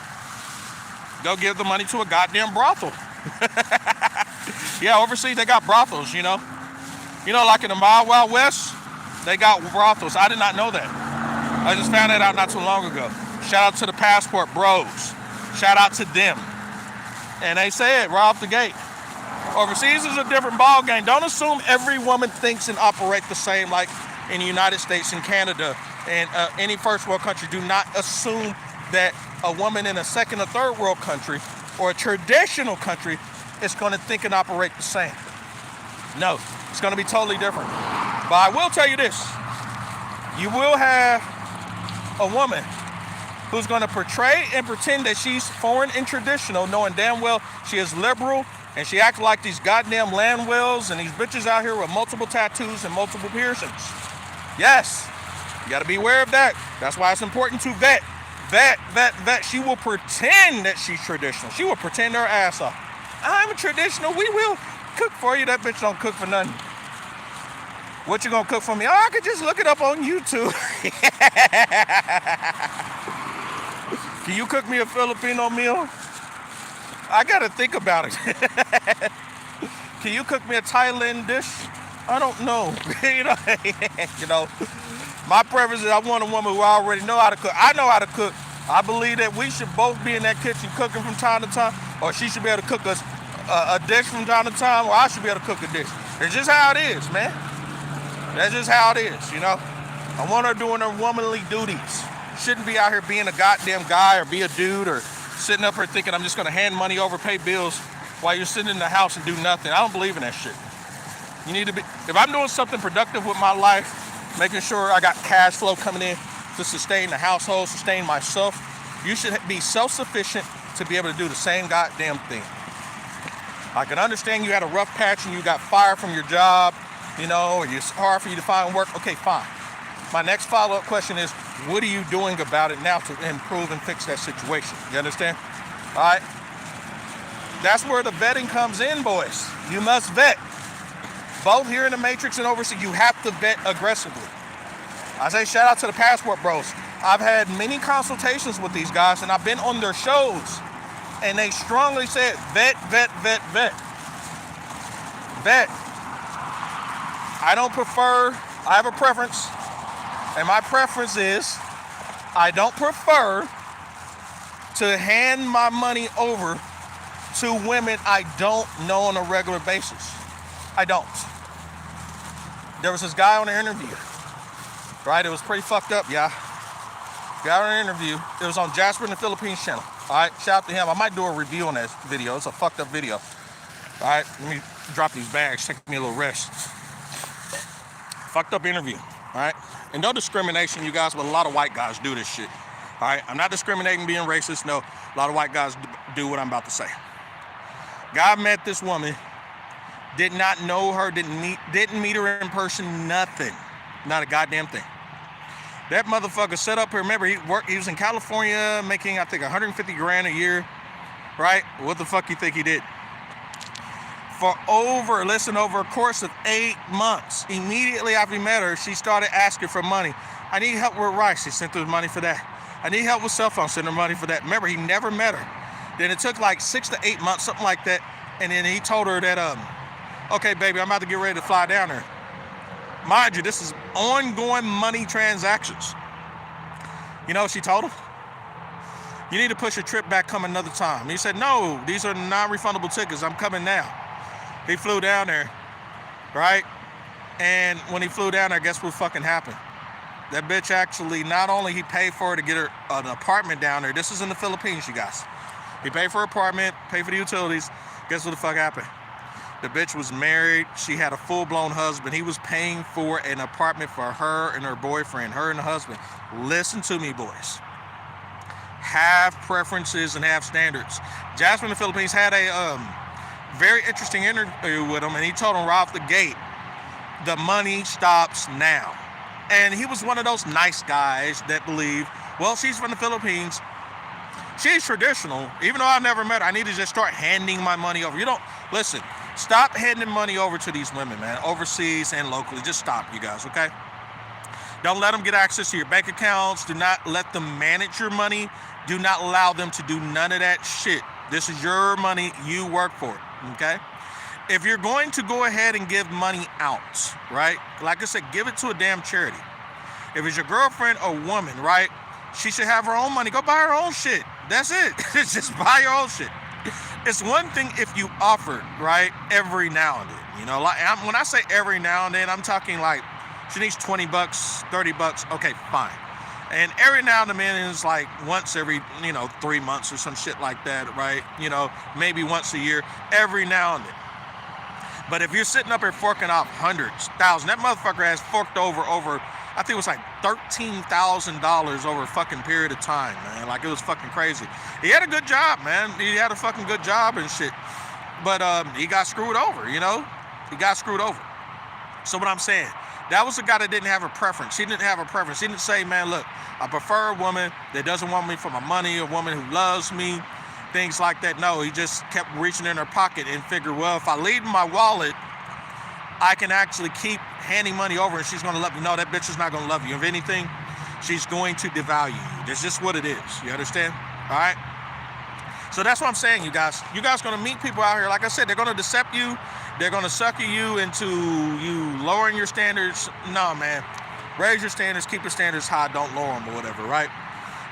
go give the money to a goddamn brothel. Yeah, overseas they got brothels, you know. You know, like in the Wild West, they got brothels. I did not know that. I just found that out not too long ago. Shout out to the passport bros. Shout out to them. And they say it right off the gate. Overseas is a different ball game. Don't assume every woman thinks and operates the same like in the United States and Canada and any first world country. Do not assume that a woman in a second or third world country or a traditional country is going to think and operate the same. No, it's going to be totally different. But I will tell you this. You will have a woman who's going to portray and pretend that she's foreign and traditional, knowing damn well she is liberal and she acts like these goddamn land whales and these bitches out here with multiple tattoos and multiple piercings. Yes, you got to be aware of that. That's why it's important to vet. She will pretend that she's traditional. She will pretend her ass off. I'm a traditional. We will cook for you. That bitch don't cook for nothing. What you gonna cook for me? Oh, I could just look it up on YouTube. Can you cook me a Filipino meal? I gotta think about it. Can you cook me a Thailand dish? I don't know. You know, my preference is I want a woman who already know how to cook. I know how to cook. I believe that we should both be in that kitchen cooking from time to time, or she should be able to cook us a dish from time to time, or I should be able to cook a dish. It's just how it is, man. That's just how it is, you know. I want her doing her womanly duties. Shouldn't be out here being a goddamn guy or be a dude or sitting up here thinking I'm just gonna hand money over, pay bills while you're sitting in the house and do nothing. I don't believe in that shit. You need to be, if I'm doing something productive with my life, making sure I got cash flow coming in to sustain the household, sustain myself, you should be self-sufficient to be able to do the same goddamn thing. I can understand you had a rough patch and you got fired from your job, you know, or it's hard for you to find work. Okay, fine. My next follow-up question is, what are you doing about it now to improve and fix that situation? You understand? All right? That's where the vetting comes in, boys. You must vet. Both here in the Matrix and overseas, you have to vet aggressively. I say shout out to the passport bros. I've had many consultations with these guys, and I've been on their shows, and they strongly said, vet. I have a preference, and my preference is I don't prefer to hand my money over to women I don't know on a regular basis. I don't. There was this guy on an interview, right? It was pretty fucked up, yeah. Got on an interview. It was on Jasper in the Philippines channel. All right, shout out to him. I might do a review on that video. It's a fucked up video. All right, let me drop these bags. Take me a little rest. Fucked up interview. All right, and no discrimination, you guys, but a lot of white guys do this shit. All right, I'm not discriminating, being racist. No, a lot of white guys do what I'm about to say. Guy met this woman, did not know her, didn't meet her in person, nothing, not a goddamn thing. That motherfucker set up here. Remember, he was in California making, I think, 150 grand a year, right? What the fuck you think he did? For over a course of 8 months, immediately after he met her, she started asking for money. I need help with rice. He sent her money for that. I need help with cell phone. Sent her money for that. Remember, he never met her. Then it took like 6 to 8 months, something like that. And then he told her that, okay, baby, I'm about to get ready to fly down there. Mind you, this is ongoing money transactions. You know what she told him? You need to push your trip back, come another time. He said, no, these are non-refundable tickets. I'm coming now. He flew down there, right? And when he flew down there, guess what fucking happened? That bitch actually, not only he paid for her to get her an apartment down there. This is in the Philippines, you guys. He paid for her apartment, paid for the utilities. Guess what the fuck happened? The bitch was married. She had a full-blown husband. He was paying for an apartment for her and her boyfriend, her and the husband. Listen to me, boys. have preferences and have standards. Jasmine in the Philippines had a very interesting interview with him, and he told him right off the gate, the money stops now. And he was one of those nice guys that believe, well, she's from the Philippines, she's traditional. Even though I've never met her, I need to just start handing my money over. You don't, listen, stop handing money over to these women, man, overseas and locally. Just stop, you guys, okay? Don't let them get access to your bank accounts. Do not let them manage your money. Do not allow them to do none of that shit. This is your money. You work for it, okay? If you're going to go ahead and give money out, right? Like I said, give it to a damn charity. If it's your girlfriend or woman, right? She should have her own money. Go buy her own shit. That's it. Just buy your own shit. It's one thing if you offer, right? Every now and then, you know, like when I say every now and then, I'm talking like she needs 20 bucks, 30 bucks. Okay, fine. And every now and then is like once every, 3 months or some shit like that, right? Maybe once a year, every now and then. But if you're sitting up here forking off hundreds, thousands, that motherfucker has forked over, I think it was like $13,000 over a fucking period of time, man. Like, it was fucking crazy. He had a good job, man. He had a fucking good job and shit. But he got screwed over, He got screwed over. So what I'm saying, that was a guy that didn't have a preference. He didn't have a preference. He didn't say, man, look, I prefer a woman that doesn't want me for my money, a woman who loves me, things like that. No, he just kept reaching in her pocket and figured, well, if I leave my wallet, I can actually keep handing money over and she's going to love you. No, that bitch is not going to love you. If anything, she's going to devalue you. That's just what it is. You understand? All right? So that's what I'm saying, you guys. You guys are going to meet people out here. Like I said, they're going to decept you. They're going to sucker you into you lowering your standards. No, man. Raise your standards. Keep your standards high. Don't lower them or whatever, right?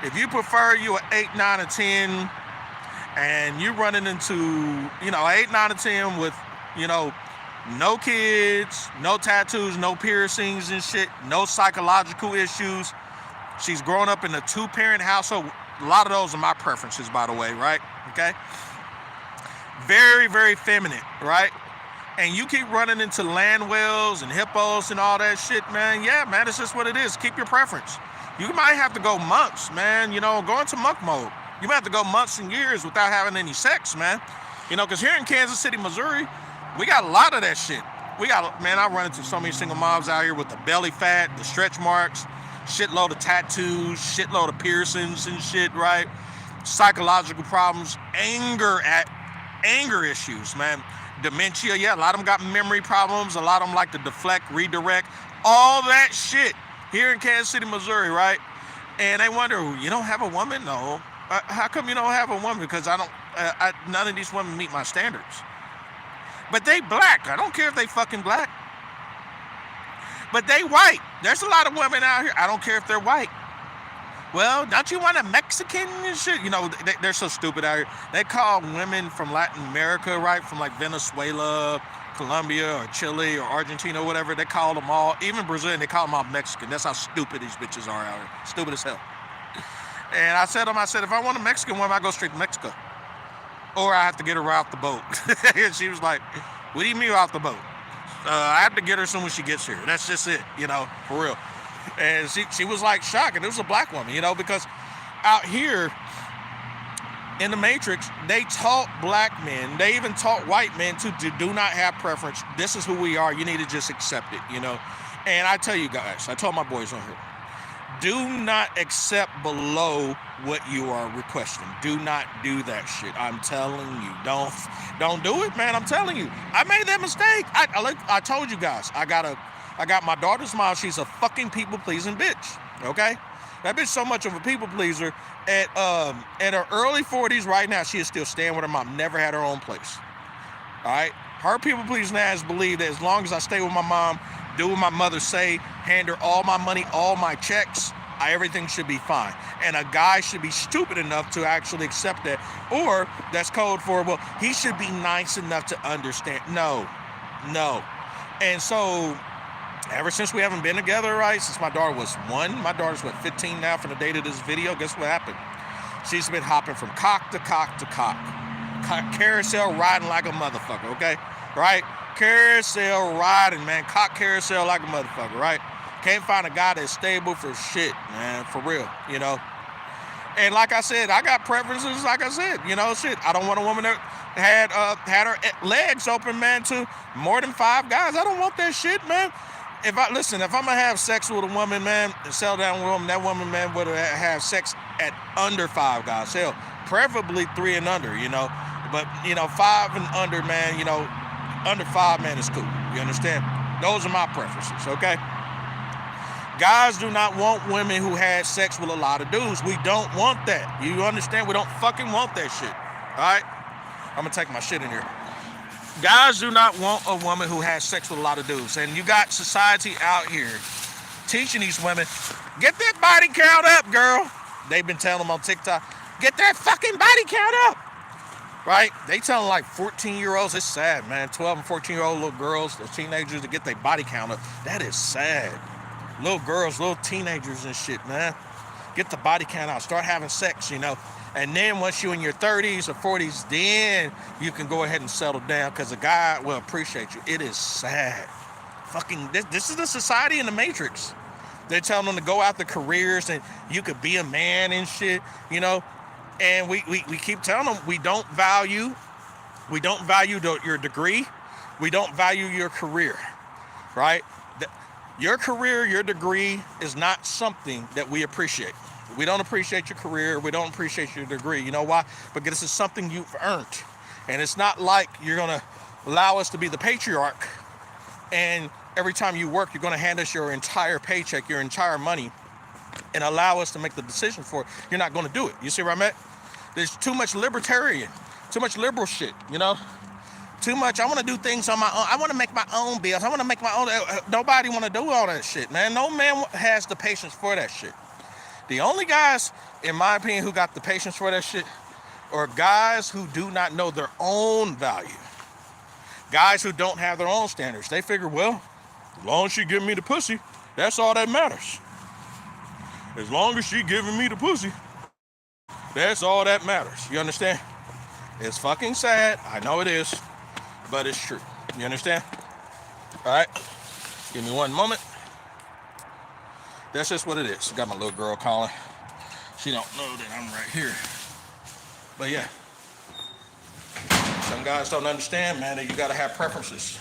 If you prefer you an 8, 9, or 10, and you're running into, 8, 9, or 10 with, no kids, no tattoos, no piercings and shit, no psychological issues. She's grown up in a 2-parent household. A lot of those are my preferences, by the way, right? Okay? Very, very feminine, right? And you keep running into land whales and hippos and all that shit, man. Yeah, man, it's just what it is. Keep your preference. You might have to go months, man, go into monk mode. You might have to go months and years without having any sex, man. Because here in Kansas City, Missouri, we got a lot of that shit. I run into so many single moms out here with the belly fat, the stretch marks, shitload of tattoos, shitload of piercings and shit, right? Psychological problems, anger issues, man. Dementia, yeah, a lot of them got memory problems. A lot of them like to deflect, redirect, all that shit here in Kansas City, Missouri, right? And they wonder, you don't have a woman? No. How come you don't have a woman? Because none of these women meet my standards. But they black. I don't care if they fucking black. But they white. There's a lot of women out here. I don't care if they're white. Well, don't you want a Mexican and shit? They're so stupid out here. They call women from Latin America, right? From like Venezuela, Colombia, or Chile, or Argentina, or whatever. They call them all, even Brazilian, they call them all Mexican. That's how stupid these bitches are out here. Stupid as hell. And I said to them, if I want a Mexican woman, I go straight to Mexico. Or I have to get her off the boat. And she was like, what do you mean off the boat? I have to get her as soon as she gets here. That's just it, for real. And she was like shocked. And it was a black woman, because out here in the Matrix, they taught black men, they even taught white men to do not have preference. This is who we are. You need to just accept it, And I tell you guys, I told my boys on here, do not accept below what you are requesting. Do not do that shit. I'm telling you, don't do it, man. I'm telling you, I made that mistake. I told you guys, I got my daughter's mom. She's a fucking people pleasing bitch. Okay, that bitch so much of a people pleaser. At her early 40s, right now, she is still staying with her mom. Never had her own place. All right, her people pleasing ass believe that as long as I stay with my mom, do what my mother say, hand her all my money, all my checks, everything should be fine. And a guy should be stupid enough to actually accept that. Or that's code for, well, he should be nice enough to understand. No. And so ever since we haven't been together, right, since my daughter was 1, my daughter's 15 now from the date of this video, guess what happened? She's been hopping from cock to cock to cock. Carousel riding like a motherfucker, okay? Right? Carousel riding, man. Cock carousel like a motherfucker, right? Can't find a guy that's stable for shit, man. For real, And like I said, I got preferences. Like I said, you know, shit. I don't want a woman that had her legs open, man, to more than 5 guys. I don't want that shit, man. If I'm gonna have sex with a woman, man, and settle down with a woman, that woman, man, would have sex at under 5 guys. Hell, preferably 3 and under, you know. But you know, 5 and under, man, you know, under 5, man, is cool. You understand? Those are my preferences, okay? Guys do not want women who had sex with a lot of dudes. We don't want that. You understand? We don't fucking want that shit. All right? I'm gonna take my shit in here. Guys do not want a woman who has sex with a lot of dudes. And you got society out here teaching these women, get that body count up, girl. They've been telling them on TikTok, get that fucking body count up. Right? They telling like 14-year-olds, it's sad, man. 12 and 14-year-old little girls, the teenagers, to get their body count up. That is sad. Little girls, little teenagers and shit, man. Get the body count out. Start having sex, you know. And then once you're in your 30s or 40s, then you can go ahead and settle down because a guy will appreciate you. It is sad. Fucking, this is the society in the Matrix. They're telling them to go out the careers and you could be a man and shit, you know. And we keep telling them we don't value your degree. We don't value your career, right? Your career, your degree is not something that we appreciate. We don't appreciate your career. We don't appreciate your degree. You know why? Because this is something you've earned. And it's not like you're going to allow us to be the patriarch. And every time you work, you're going to hand us your entire paycheck, your entire money, and allow us to make the decision for it. You're not going to do it. You see where I'm at? There's too much libertarian, too much liberal shit, you know? Too much, I want to do things on my own. I want to make my own bills. I want to make my own. Nobody want to do all that shit, man. No man has the patience for that shit. The only guys, in my opinion, who got the patience for that shit are guys who do not know their own value. Guys who don't have their own standards. They figure, well, as long as she giving me the pussy, that's all that matters. As long as she giving me the pussy, that's all that matters. You understand? It's fucking sad. I know it is. But it's true. You understand? All right. Give me one moment. That's just what it is. Got my little girl calling. She don't know that I'm right here. But yeah. Some guys don't understand, man, that you gotta have preferences.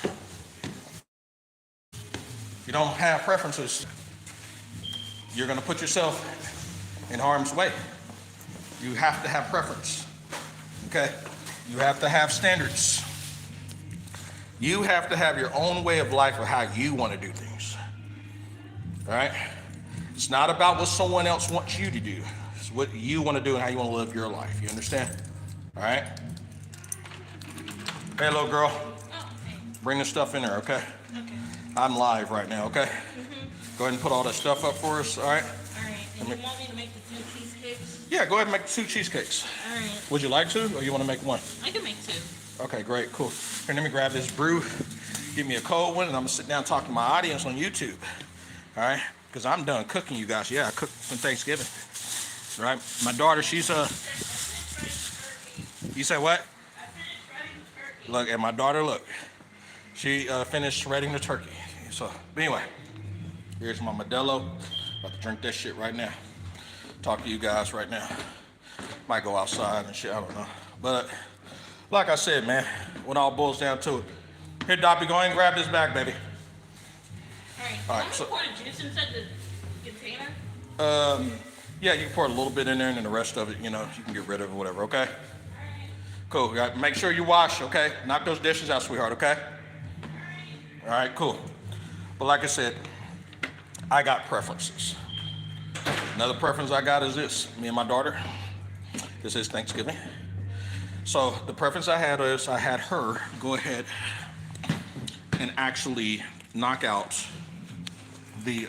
If you don't have preferences, you're gonna put yourself in harm's way. You have to have preference. Okay? You have to have standards. You have to have your own way of life of how you want to do things. All right? It's not about what someone else wants you to do. It's what you want to do and how you want to live your life. You understand? All right? Hey, little girl. Oh, okay. Bring the stuff in there, okay? Okay. I'm live right now, okay? Go ahead and put all that stuff up for us, all right? All right. And you want me to make the 2 cheesecakes? Yeah, go ahead and make 2 cheesecakes. All right. Would you like to, or you want to make one? I can make 2. Okay, great, cool. Here, let me grab this brew. Give me a cold one, and I'm gonna sit down and talk to my audience on YouTube. All right? Because I'm done cooking, you guys. Yeah, I cooked for Thanksgiving. All right? My daughter, she's You say what? Look, at my daughter, look. She finished shredding the turkey. So, but anyway, here's my Modelo. About to drink that shit right now. Talk to you guys right now. Might go outside and shit, I don't know. But like I said, man, when all boils down to it. Here, Doppy, go ahead and grab this bag, baby. All right. So, pour the juice inside the container? Yeah, you can pour a little bit in there, and then the rest of it, you know, you can get rid of it, whatever, okay? All right. Cool. Make sure you wash, okay? Knock those dishes out, sweetheart, okay? All right, cool. But like I said, I got preferences. Another preference I got is this. Me and my daughter, this is Thanksgiving. So the preference I had is I had her go ahead and actually knock out the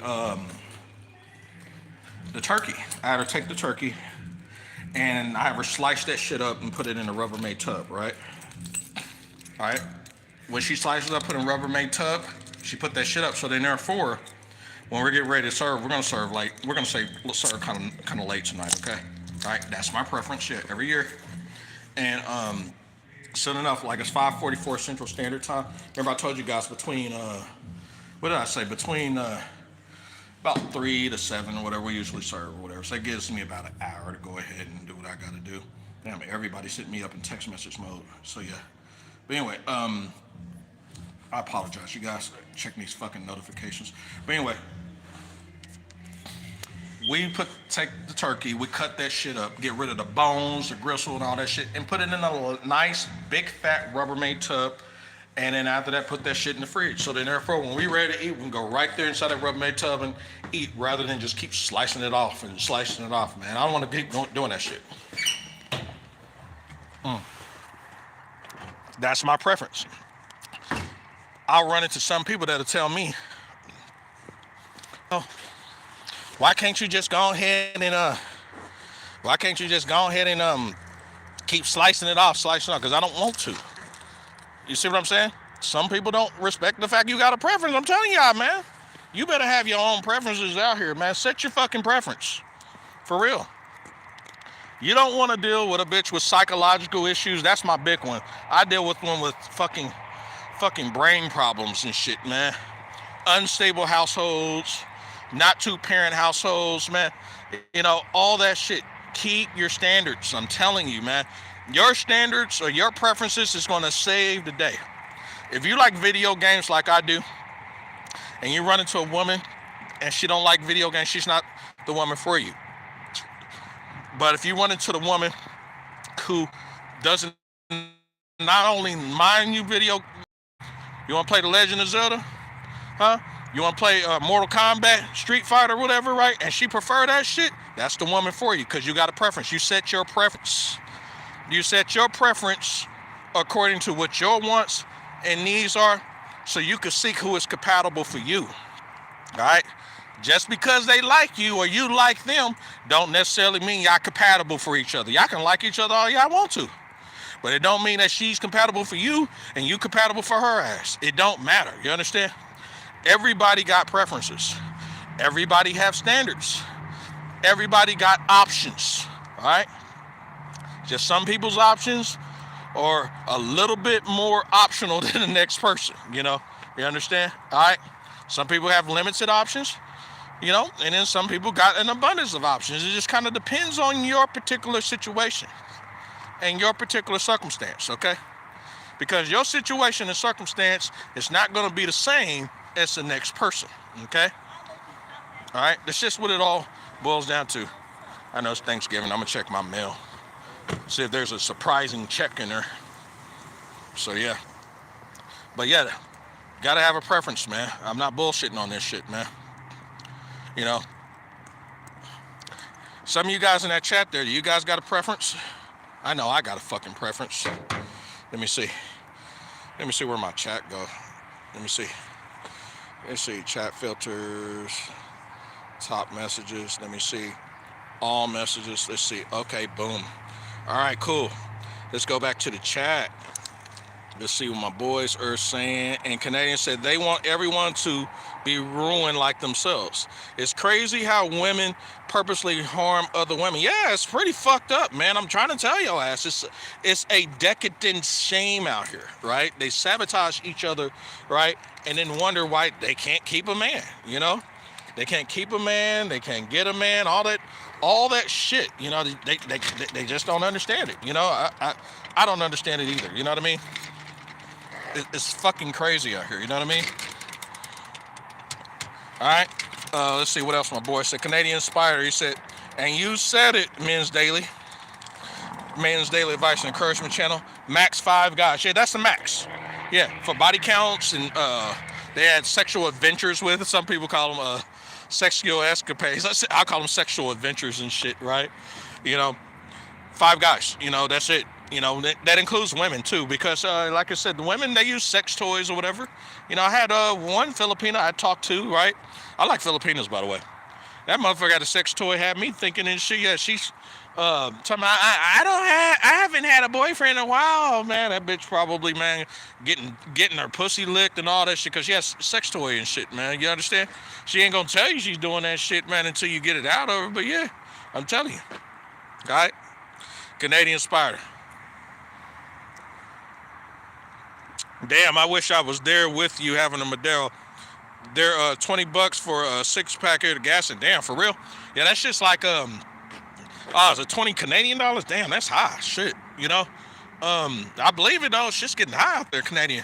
turkey. I had her take the turkey and I have her slice that shit up and put it in a Rubbermaid tub, right? All right. When she slices it up, put it in a Rubbermaid tub, she put that shit up. So then therefore, when we're getting ready to serve, let's serve kind of late tonight, okay? All right, that's my preference, shit, every year. And soon enough, like it's 5:44 Central Standard Time. Remember I told you guys between, what did I say? Between about 3 to 7 or whatever we usually serve or whatever. So it gives me about an hour to go ahead and do what I got to do. Damn, everybody's hitting me up in text message mode. So yeah. But anyway, I apologize, you guys. Checking these fucking notifications. But anyway, we take the turkey, we cut that shit up, get rid of the bones, the gristle, and all that shit, and put it in a nice, big, fat Rubbermaid tub. And then after that, put that shit in the fridge. So then, therefore, when we ready to eat, we can go right there inside that Rubbermaid tub and eat, rather than just keep slicing it off and slicing it off, man. I don't want to keep doing that shit. That's my preference. I'll run into some people that'll tell me, "Oh, why can't you just go ahead and keep slicing it off, because I don't want to." You see what I'm saying? Some people don't respect the fact you got a preference. I'm telling y'all, man. You better have your own preferences out here, man. Set your fucking preference. For real. You don't want to deal with a bitch with psychological issues. That's my big one. I deal with one with fucking brain problems and shit, man. Unstable households, not two-parent households, man. You know, all that shit. Keep your standards. I'm telling you, man. Your standards or your preferences is going to save the day. If you like video games like I do, and you run into a woman and she don't like video games, she's not the woman for you. But if you run into the woman who doesn't not only mind you you want to play The Legend of Zelda? Huh? You want to play Mortal Kombat, Street Fighter, whatever, right? And she prefer that shit? That's the woman for you, because you got a preference. You set your preference. You set your preference according to what your wants and needs are, so you can seek who is compatible for you. All right? Just because they like you or you like them don't necessarily mean y'all compatible for each other. Y'all can like each other all y'all want to. But it don't mean that she's compatible for you and you compatible for her ass. It don't matter. You understand? Everybody got preferences. Everybody have standards. Everybody got options. All right? Just some people's options are a little bit more optional than the next person. You know? You understand? All right? Some people have limited options. You know, and then some people got an abundance of options. It just kind of depends on your particular situation and your particular circumstance, okay? Because your situation and circumstance is not going to be the same as the next person, okay? All right, that's just what it all boils down to. I know it's Thanksgiving. I'm going to check my mail, see if there's a surprising check in there. So, yeah. But, yeah, got to have a preference, man. I'm not bullshitting on this shit, man. You know, some of you guys in that chat there, do you guys got a preference? I know I got a fucking preference. Let me see where my chat go. Let me see, chat filters, top messages. Let me see, all messages. Let's see, okay, boom. All right, cool. Let's go back to the chat. Let's see what my boys are saying. And Canadians said they want everyone to be ruined like themselves. It's crazy how women purposely harm other women. Yeah, it's pretty fucked up, man. I'm trying to tell your ass. It's a decadent shame out here, right? They sabotage each other, right? And then wonder why they can't keep a man, you know? They can't keep a man. They can't get a man. All that shit, you know, they just don't understand it. You know, I don't understand it either. You know what I mean? It's fucking crazy out here, you know what I mean? All right, let's see what else my boy said. Canadian Spider, he said, and you said it, Men's Daily Advice and Encouragement Channel, max 5 guys. Yeah, that's the max. Yeah, for body counts, and they had sexual adventures with, some people call them sexual escapades. I call them sexual adventures and shit, right? You know, 5 guys, you know, that's it. You know, that includes women too, because like I said, the women, they use sex toys or whatever. You know, I had one Filipina I talked to, right? I like Filipinas, by the way. That motherfucker got a sex toy, had me thinking, and she's talking about, I haven't had a boyfriend in a while, man. That bitch probably, man, getting her pussy licked and all that shit, because she has sex toy and shit, man. You understand? She ain't gonna tell you she's doing that shit, man, until you get it out of her. But yeah, I'm telling you. All right? Canadian Spider. Damn, I wish I was there with you having a Madero. they're $20 for a 6-pack of gas. And damn, for real, yeah, that's just like is it 20 Canadian dollars? Damn, that's high. Shit, you know. I believe it though. It's just getting high out there, Canadian.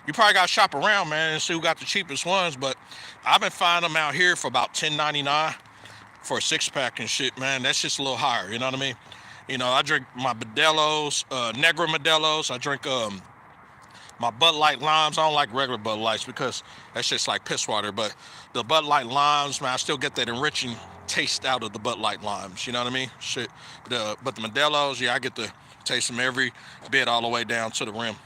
You probably gotta shop around, man, and see who got the cheapest ones. But I've been finding them out here for about $10.99 for a 6-pack and shit, man. That's just a little higher. You know what I mean? You know, I drink my Modelo's, Negra Modelo's. I drink my Bud Light limes. I don't like regular Bud Lights because that's just like piss water. But the Bud Light limes, man, I still get that enriching taste out of the Bud Light limes. You know what I mean? Shit. But the Modelo's, yeah, I get to taste them every bit all the way down to the rim.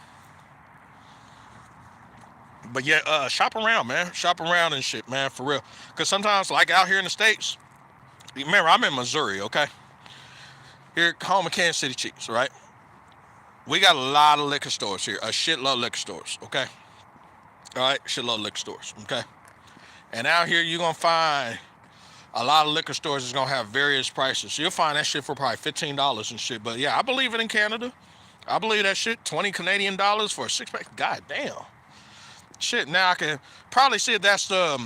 But yeah, shop around, man. Shop around and shit, man, for real. Because sometimes, like out here in the States, remember, I'm in Missouri, okay? Here, home of Kansas City Chiefs, right? We got a lot of liquor stores here, a shitload of liquor stores, okay? All right, shitload of liquor stores, okay? And out here, you're going to find a lot of liquor stores is going to have various prices. You'll find that shit for probably $15 and shit. But yeah, I believe it in Canada. I believe that shit, 20 Canadian dollars for a 6-pack. God damn. Shit, now I can probably see if that's the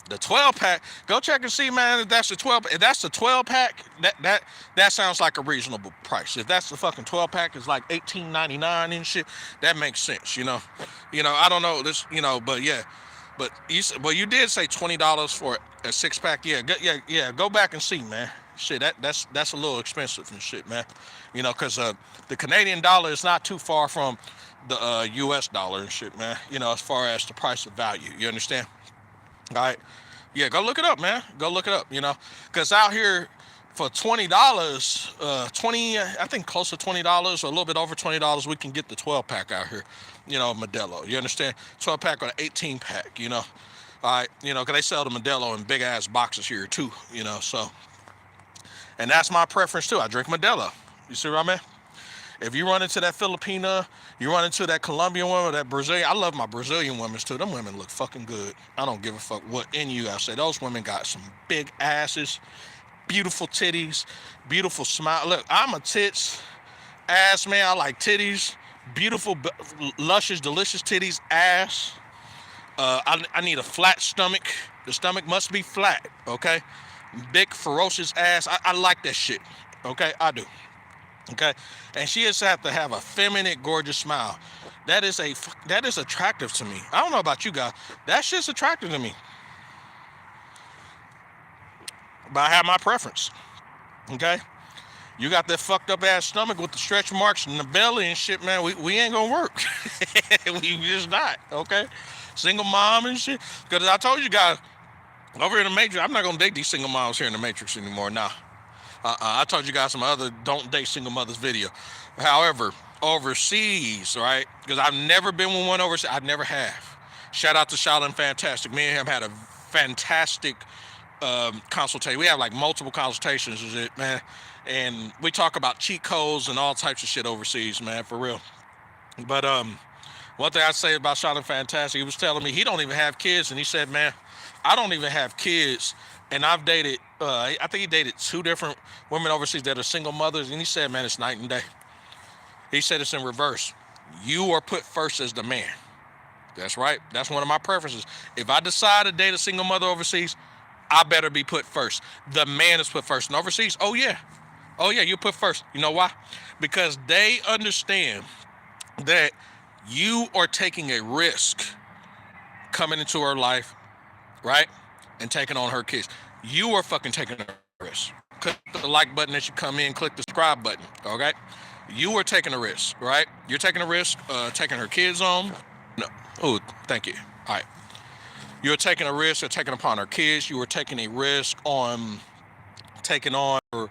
12-pack. Go check and see, man, if that's the 12. If that's the 12-pack, that sounds like a reasonable price. If that's the fucking 12-pack, it's like $18.99 and shit. That makes sense, you know. You know, I don't know this, you know, but yeah. But you did say $20 for a 6-pack. Yeah. Go back and see, man. Shit, that's a little expensive and shit, man. You know, because the Canadian dollar is not too far from the U.S. dollar and shit, man. You know, as far as the price of value. You understand? All right. Yeah, go look it up, man. Go look it up, you know. Because out here for $20, I think close to $20 or a little bit over $20, we can get the 12-pack out here. You know, Modelo. You understand? 12-pack or an 18-pack, you know. All right, you know, because they sell the Modelo in big-ass boxes here, too, you know, so. And that's my preference, too. I drink Modelo. You see what I mean? If you run into that Filipina, you run into that Colombian woman, that Brazilian. I love my Brazilian women too. Them women look fucking good. I don't give a fuck what in you I say. Those women got some big asses, beautiful titties, beautiful smile. Look, I'm a tits ass man. I like titties, beautiful, luscious, delicious titties, ass. I need a flat stomach. The stomach must be flat, okay? Big, ferocious ass. I like that shit, okay? I do. Okay, and she just have to have a feminine, gorgeous smile. That is attractive to me. I don't know about you guys. That's just attractive to me. But I have my preference. Okay, you got that fucked up ass stomach with the stretch marks and the belly and shit, man. We ain't gonna work. We just not. Okay, single mom and shit. Because I told you guys over in the Matrix, I'm not gonna date these single moms here in the Matrix anymore. Nah. I told you guys some other don't date single mothers video. However, overseas, right? Because I've never been with one overseas. I never have. Shout out to Shaolin Fantastic. Me and him had a fantastic consultation. We have like multiple consultations, is it, man? And we talk about cheat codes and all types of shit overseas, man, for real. But one thing I say about Shaolin Fantastic, he was telling me he don't even have kids, and he said, man, I don't even have kids. And I've dated, I think he dated 2 different women overseas that are single mothers. And he said, man, it's night and day. He said it's in reverse. You are put first as the man. That's right. That's one of my preferences. If I decide to date a single mother overseas, I better be put first. The man is put first. And overseas, oh yeah, you put first. You know why? Because they understand that you are taking a risk coming into her life, right? And taking on her kids. You are fucking taking a risk. Click the like button as you come in, click the subscribe button, okay? You are taking a risk, right? You're taking a risk, taking her kids on. No, oh, thank you. All right. You're taking a risk of taking upon her kids. You are taking a risk on taking on her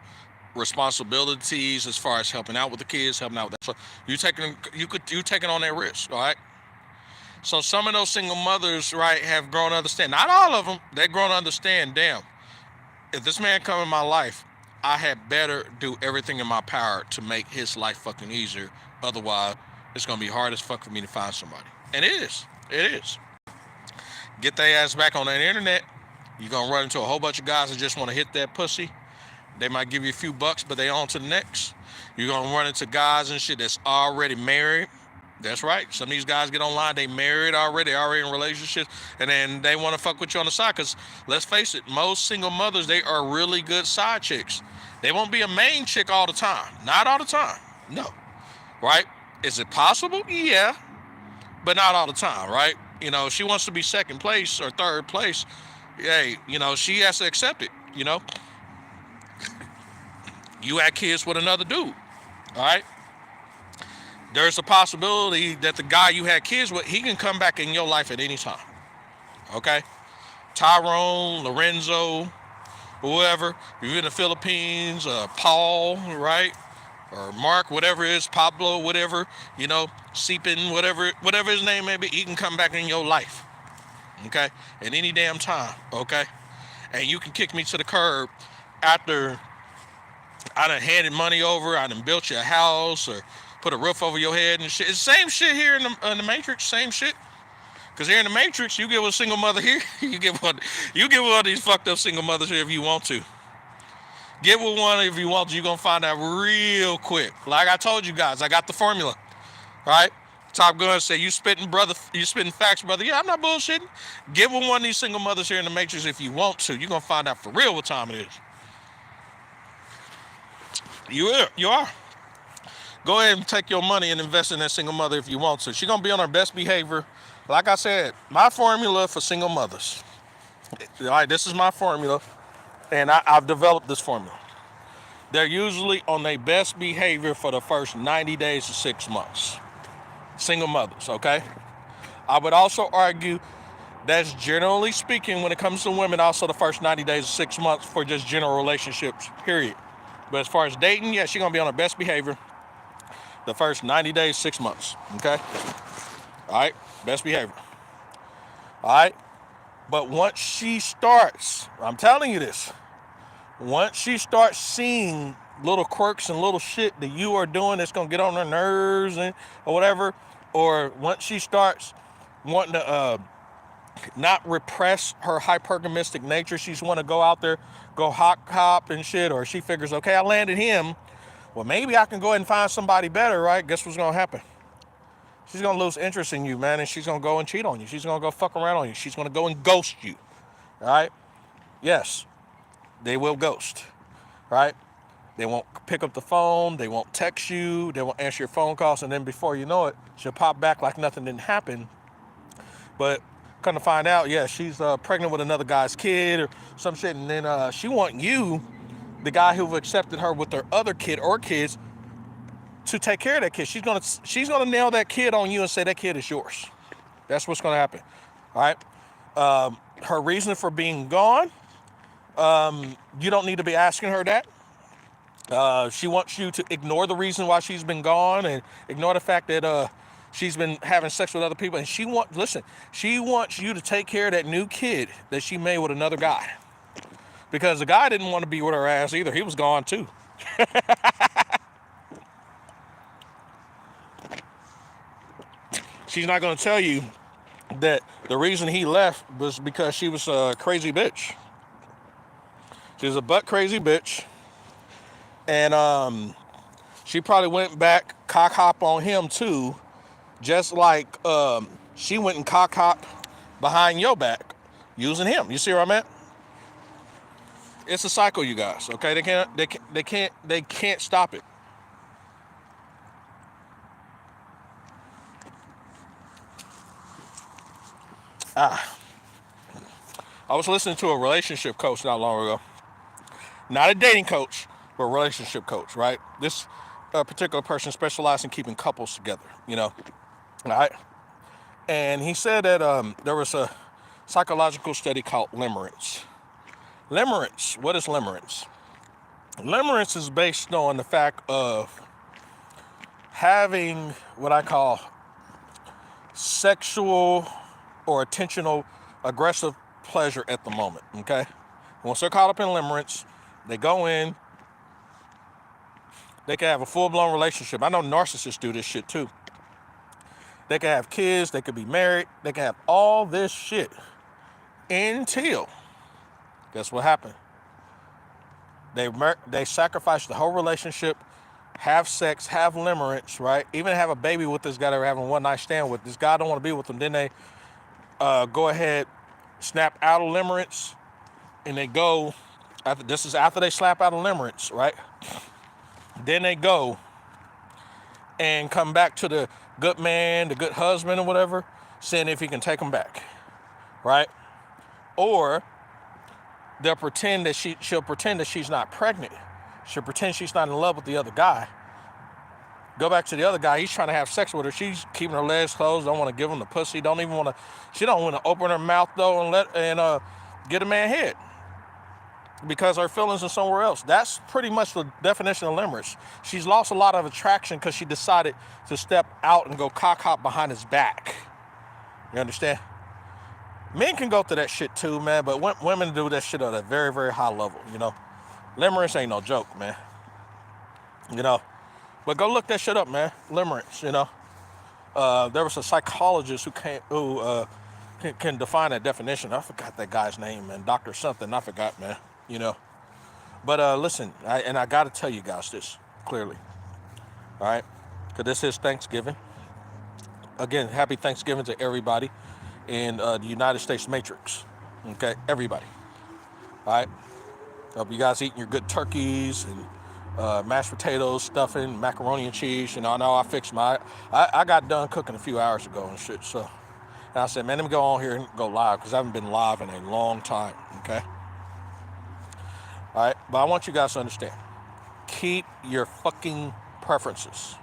responsibilities as far as helping out with the kids, helping out with that. So you taking on that risk, all right? So some of those single mothers, right, have grown to understand. Not all of them. They've grown to understand, damn, if this man come in my life, I had better do everything in my power to make his life fucking easier. Otherwise, it's going to be hard as fuck for me to find somebody. And it is. It is. Get their ass back on that internet. You're going to run into a whole bunch of guys that just want to hit that pussy. They might give you a few bucks, but they on to the next. You're going to run into guys and shit that's already married. That's right. Some of these guys get online, they married already, already in relationships, and then they want to fuck with you on the side. Because let's face it, most single mothers, they are really good side chicks. They won't be a main chick all the time. Not all the time. No. Right? Is it possible? Yeah. But not all the time, right? You know, she wants to be second place or third place. Hey, you know, she has to accept it. You know, you had kids with another dude. All right? There's a possibility that the guy you had kids with, he can come back in your life at any time. Okay? Tyrone, Lorenzo, whoever. If you're in the Philippines, Paul, right? Or Mark, whatever it is, Pablo, whatever, you know, Seepin, whatever his name may be, he can come back in your life. Okay? At any damn time. Okay? And you can kick me to the curb after I done handed money over, I done built you a house or put a roof over your head and shit. It's the same shit here in the Matrix, same shit. Because here in the Matrix, you get with a single mother here, you get one of these fucked up single mothers here if you want to. Get with one if you want to. You're going to find out real quick. Like I told you guys, I got the formula, right? Top Gun said, you spitting facts, brother. Yeah, I'm not bullshitting. Get with one of these single mothers here in the Matrix if you want to. You're going to find out for real what time it is. You are. Go ahead and take your money and invest in that single mother if you want to. She's going to be on her best behavior. Like I said, my formula for single mothers. All right, this is my formula, and I've developed this formula. They're usually on their best behavior for the first 90 days to 6 months. Single mothers, okay? I would also argue that's generally speaking, when it comes to women, also the first 90 days to 6 months for just general relationships, period. But as far as dating, yeah, she's going to be on her best behavior the first 90 days, 6 months, okay? All right, best behavior. All right, but once she starts, I'm telling you this, once she starts seeing little quirks and little shit that you are doing that's going to get on her nerves and or whatever, or once she starts wanting to not repress her hypergamistic nature, she's want to go out there, go hop and shit, or she figures, okay, I landed him, well, maybe I can go ahead and find somebody better, right? Guess what's going to happen? She's going to lose interest in you, man, and she's going to go and cheat on you. She's going to go fuck around on you. She's going to go and ghost you, all right? Yes, they will ghost, right? They won't pick up the phone. They won't text you. They won't answer your phone calls, and then before you know it, she'll pop back like nothing didn't happen. But come to find out, yeah, she's pregnant with another guy's kid or some shit, and then she want you, the guy who accepted her with her other kid or kids, to take care of that kid. She's gonna nail that kid on you and say that kid is yours. That's what's gonna happen. All right. Her reason for being gone, you don't need to be asking her that. She wants you to ignore the reason why she's been gone and ignore the fact that she's been having sex with other people. And she wants you to take care of that new kid that she made with another guy. Because the guy didn't want to be with her ass either. He was gone too. She's not going to tell you that the reason he left was because she was a crazy bitch. She was a butt crazy bitch. And she probably went back cock hop on him too. Just like she went and cock hop behind your back using him. You see where I'm at? It's a cycle, you guys. Okay, they can't stop it. I was listening to a relationship coach not long ago. Not a dating coach, but a relationship coach, right? This particular person specialized in keeping couples together, you know, all right? And he said that there was a psychological study called limerence. Limerence, what is limerence? Limerence is based on the fact of having what I call sexual or attentional aggressive pleasure at the moment, okay? Once they're caught up in limerence, they go in, they can have a full-blown relationship. I know narcissists do this shit too. They can have kids, they could be married, they can have all this shit until, guess what happened? They sacrificed the whole relationship have sex, have limerence, right? Even have a baby with this guy they're having a one night stand with. This guy don't want to be with them. Then they go ahead, snap out of limerence, and they go. This is after they slap out of limerence, right? Then they go and come back to the good man, the good husband, or whatever, saying if he can take them back, right? Or they'll pretend that she'll pretend that she's not pregnant. She'll pretend she's not in love with the other guy. Go back to the other guy. He's trying to have sex with her. She's keeping her legs closed. Don't want to give him the pussy. She don't want to open her mouth though and get a man head because her feelings are somewhere else. That's pretty much the definition of limerence. She's lost a lot of attraction because she decided to step out and go cock hop behind his back. You understand? Men can go through that shit too, man, but women do that shit at a very, very high level, you know? Limerence ain't no joke, man. You know? But go look that shit up, man. Limerence, you know? There was a psychologist who can define that definition. I forgot that guy's name, man. Dr. something, I forgot, man. You know? But listen, I got to tell you guys this clearly. All right? Because this is Thanksgiving. Again, happy Thanksgiving to everybody in the United States matrix. Okay? Everybody. All right? Hope you guys eating your good turkeys and mashed potatoes, stuffing, macaroni and cheese. You know, I know I fixed I got done cooking a few hours ago and shit. So, and I said, man, let me go on here and go live because I haven't been live in a long time. Okay? All right? But I want you guys to understand. Keep your fucking preferences.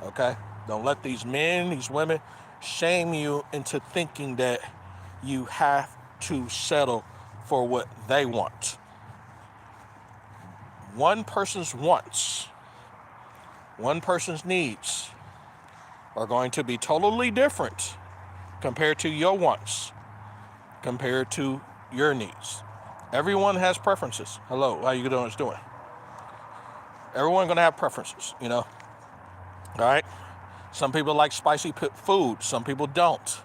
Okay? Don't let these men, these women shame you into thinking that you have to settle for what they want. One person's wants, one person's needs are going to be totally different compared to your wants, compared to your needs. Everyone has preferences. Hello, how you doing? Everyone's going to have preferences, you know? All right? Some people like spicy food. Some people don't.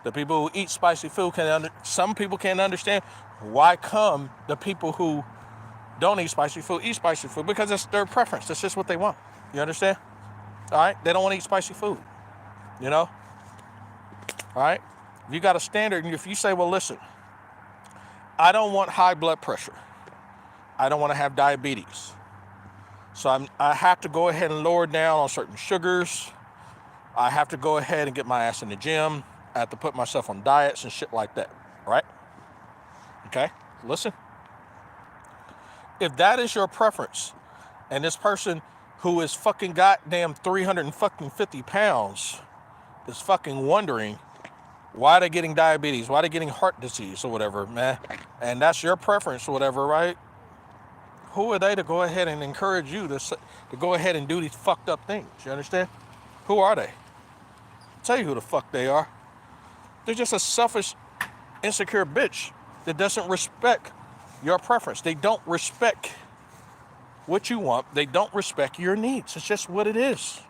The people who eat spicy food some people can't understand why come the people who don't eat spicy food because it's their preference. That's just what they want. You understand? All right? They don't want to eat spicy food. You know? All right? If you got a standard, and if you say, well, listen, I don't want high blood pressure. I don't want to have diabetes. So I have to go ahead and lower down on certain sugars. I have to go ahead and get my ass in the gym. I have to put myself on diets and shit like that. Right? Okay? Listen. If that is your preference, and this person who is fucking goddamn 350 pounds is fucking wondering why they're getting diabetes, why they're getting heart disease or whatever, man, and that's your preference or whatever, right? Who are they to go ahead and encourage you to go ahead and do these fucked up things? You understand? Who are they? I'll tell you who the fuck they are. They're just a selfish, insecure bitch that doesn't respect your preference. They don't respect what you want. They don't respect your needs. It's just what it is.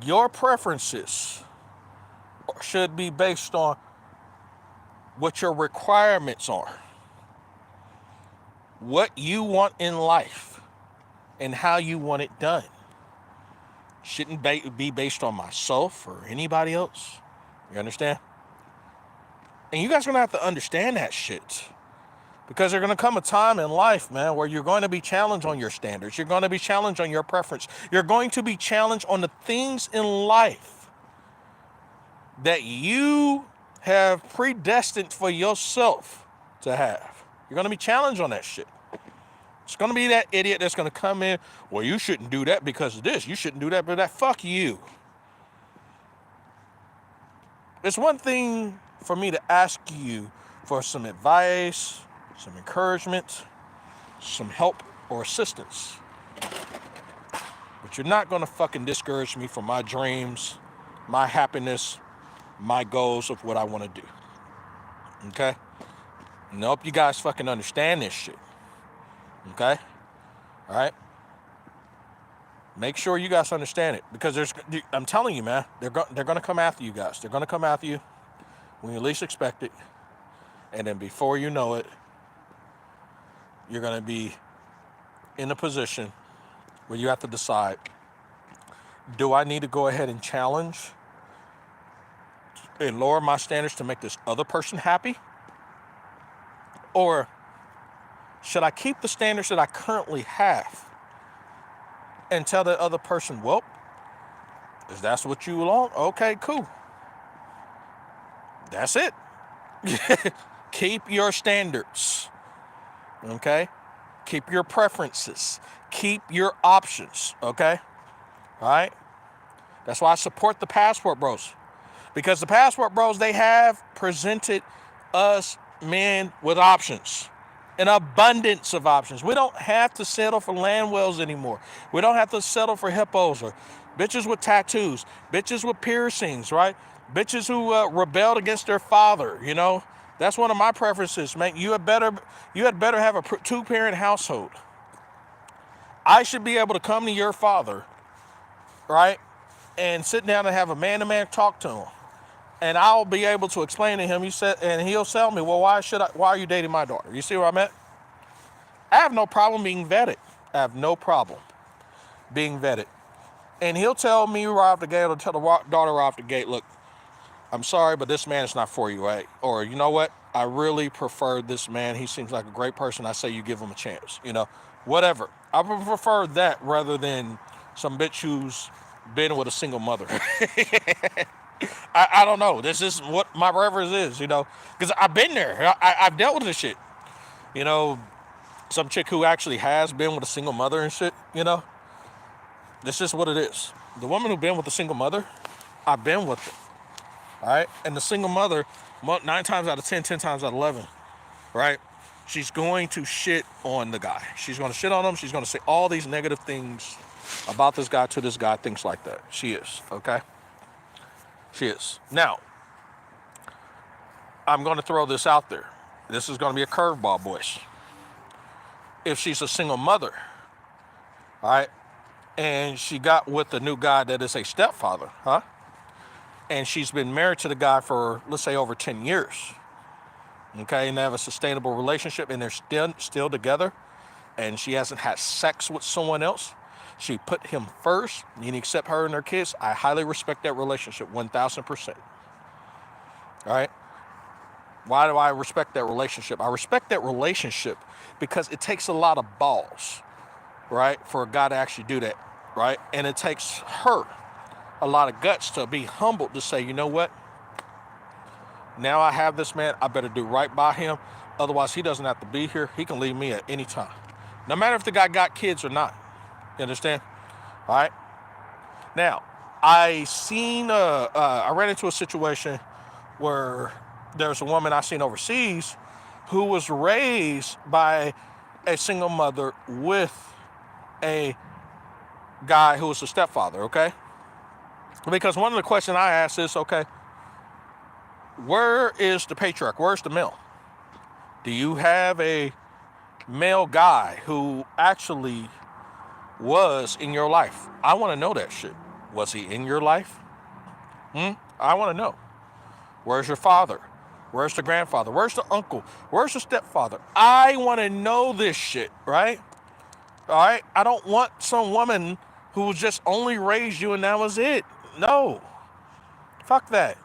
Your preferences should be based on what your requirements are, what you want in life, and how you want it done. Shouldn't be based on myself or anybody else. You understand? And you guys are going to have to understand that shit. Because there's going to come a time in life, man, where you're going to be challenged on your standards. You're going to be challenged on your preference. You're going to be challenged on the things in life that you have predestined for yourself to have. You're going to be challenged on that shit. It's going to be that idiot that's going to come in, well, you shouldn't do that because of this. You shouldn't do that but that. Fuck you. It's one thing for me to ask you for some advice, some encouragement, some help or assistance. But you're not going to fucking discourage me from my dreams, my happiness, my goals of what I want to do. Okay? And I hope you guys fucking understand this shit. Okay? All right? Make sure you guys understand it, because I'm telling you, man, they're going to come after you guys. They're going to come after you when you least expect it, and then before you know it, you're going to be in a position where you have to decide, do I need to go ahead and challenge and lower my standards to make this other person happy? Or should I keep the standards that I currently have and tell the other person, well, if that's what you want, okay, cool. That's it. Keep your standards. Okay? Keep your preferences. Keep your options. Okay? All right? That's why I support the Passport Bros. Because the Passport Bros, they have presented us men with options. An abundance of options. We don't have to settle for land whales anymore. We don't have to settle for hippos or bitches with tattoos, bitches with piercings, right? Bitches who rebelled against their father, you know? That's one of my preferences, man. You had better have a two-parent household. I should be able to come to your father, right? And sit down and have a man-to-man talk to him. And I'll be able to explain to him, and he'll tell me, well, why are you dating my daughter? You see where I'm at? I have no problem being vetted. I have no problem being vetted. And he'll tell me right off the gate, or tell the daughter right off the gate, look, I'm sorry, but this man is not for you, right? Or, you know what? I really prefer this man. He seems like a great person. I say you give him a chance, you know? Whatever. I prefer that rather than some bitch who's been with a single mother. I don't know. This is what my preference is, you know? Because I've been there. I've dealt with this shit. You know, some chick who actually has been with a single mother and shit, you know? This is what it is. The woman who been with a single mother, I've been with it. All right? And the single mother, 9 times out of 10, 10 times out of 11, right? She's going to shit on the guy. She's going to shit on him. She's going to say all these negative things about this guy to this guy, things like that. She is, okay? She is. Now, I'm going to throw this out there. This is going to be a curveball, boys. If she's a single mother, all right, and she got with a new guy that is a stepfather, huh? And she's been married to the guy for, let's say, over 10 years, okay, and they have a sustainable relationship, and they're still together, and she hasn't had sex with someone else. She put him first, and accept her and her kids. I highly respect that relationship, 1,000%. All right? Why do I respect that relationship? I respect that relationship because it takes a lot of balls, right, for a guy to actually do that, right? And it takes her a lot of guts to be humbled to say, you know what? Now I have this man. I better do right by him. Otherwise, he doesn't have to be here. He can leave me at any time. No matter if the guy got kids or not. You understand? All right? Now, I ran into a situation where there's a woman I seen overseas who was raised by a single mother with a guy who was a stepfather, okay? Because one of the questions I asked is, okay, where is the patriarch? Where's the male? Do you have a male guy who actually was in your life? I want to know that shit. Was he in your life? I want to know. Where's your father? Where's the grandfather? Where's the uncle? Where's the stepfather? I want to know this shit, right? All right? I don't want some woman who just only raised you and that was it. No. Fuck that.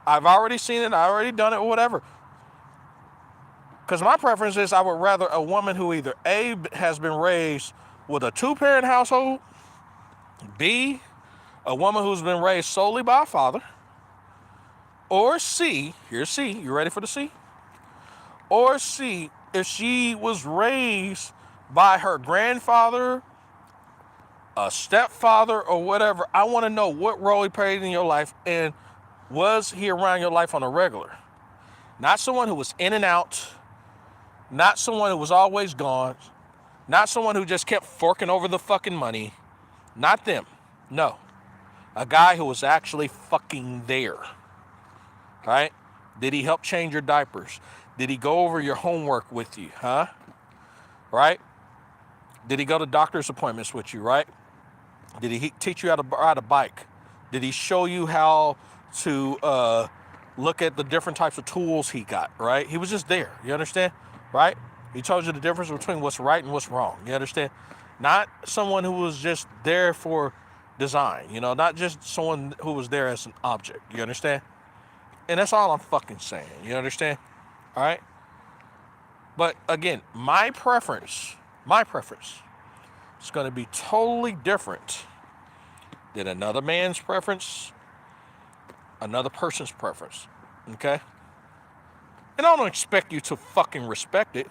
I've already seen it. I already done it, whatever. Because my preference is I would rather a woman who either A, has been raised with a two-parent household, B, a woman who's been raised solely by a father, or C, here's C, you ready for the C? Or C, if she was raised by her grandfather, a stepfather, or whatever, I want to know what role he played in your life and was he around your life on a regular? Not someone who was in and out, not someone who was always gone, not someone who just kept forking over the fucking money, not them, no. A guy who was actually fucking there, right? Did he help change your diapers? Did he go over your homework with you, huh? Right? Did he go to doctor's appointments with you, right? Did he teach you how to ride a bike? Did he show you how to look at the different types of tools he got, right? He was just there, you understand, right? He told you the difference between what's right and what's wrong. You understand? Not someone who was just there for design, you know, not just someone who was there as an object. You understand? And that's all I'm fucking saying. You understand? All right? But again, my preference is going to be totally different than another man's preference, another person's preference. Okay? And I don't expect you to fucking respect it,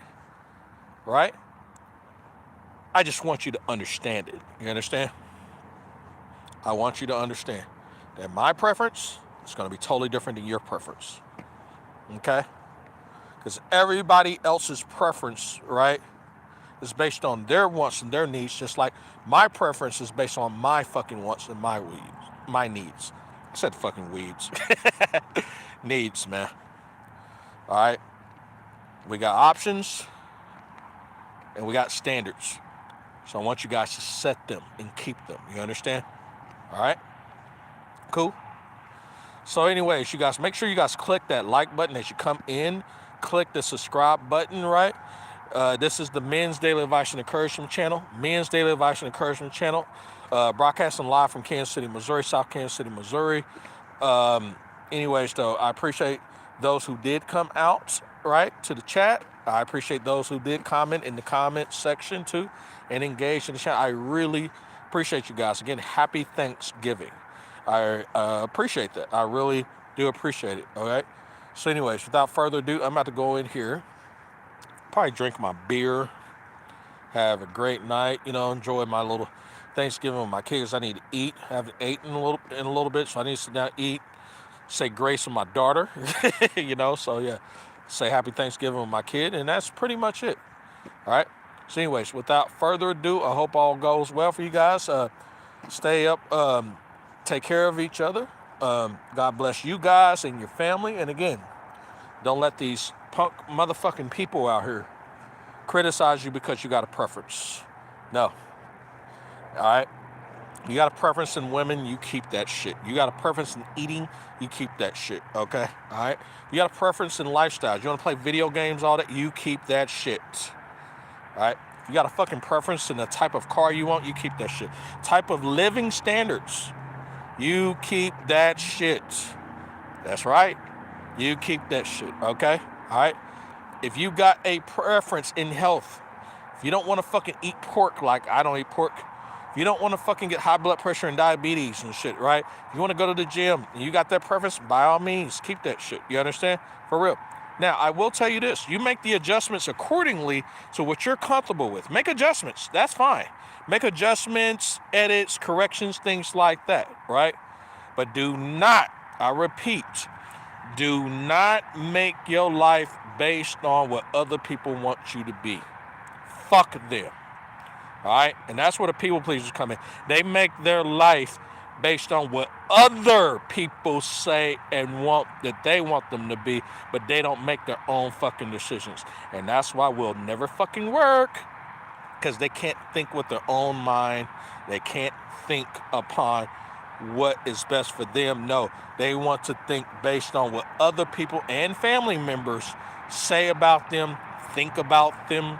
right? I just want you to understand it. You understand? I want you to understand that my preference is going to be totally different than your preference. Okay? Because everybody else's preference, right, is based on their wants and their needs, just like my preference is based on my fucking wants and my needs. I said fucking weeds. Needs, man. All right? We got options and we got standards. So I want you guys to set them and keep them. You understand? All right? Cool? So anyways, you guys, make sure you guys click that like button as you come in. Click the subscribe button, right? This is the Men's Daily Advice and Encouragement channel. Men's Daily Advice and Encouragement channel. Broadcasting live from Kansas City, Missouri, South Kansas City, Missouri. Anyways, though, I appreciate those who did come out, right, to the chat. I appreciate those who did comment in the comment section, too, and engage in the chat. I really appreciate you guys. Again, happy Thanksgiving. I appreciate that. I really do appreciate it, all right? So anyways, without further ado, I'm about to go in here, probably drink my beer, have a great night, you know, enjoy my little Thanksgiving with my kids. I need to eat. I haven't eaten in a little bit, so I need to sit down, eat, say grace with my daughter, you know, so yeah, say happy Thanksgiving with my kid, and that's pretty much it, all right? So anyways, without further ado, I hope all goes well for you guys. Stay up, take care of each other. God bless you guys and your family. And again, don't let these punk motherfucking people out here criticize you because you got a preference. No. All right? You got a preference in women, you keep that shit. You got a preference in eating, you keep that shit. Okay? All right? You got a preference in lifestyles. You want to play video games, all that, you keep that shit. All right? You got a fucking preference in the type of car you want, you keep that shit. Type of living standards. You keep that shit. That's right. You keep that shit, okay? All right? If you got a preference in health, if you don't want to fucking eat pork like I don't eat pork, if you don't want to fucking get high blood pressure and diabetes and shit, right? If you want to go to the gym and you got that preference, by all means, keep that shit. You understand? For real. Now, I will tell you this. You make the adjustments accordingly to what you're comfortable with. Make adjustments. That's fine. Make adjustments, edits, corrections, things like that, right? But do not, I repeat, do not make your life based on what other people want you to be. Fuck them. All right? And that's where the people pleasers come in. They make their life based on what other people say and want that they want them to be, but they don't make their own fucking decisions. And that's why we'll never fucking work. Because they can't think with their own mind. They can't think upon what is best for them. No, they want to think based on what other people and family members say about them, think about them,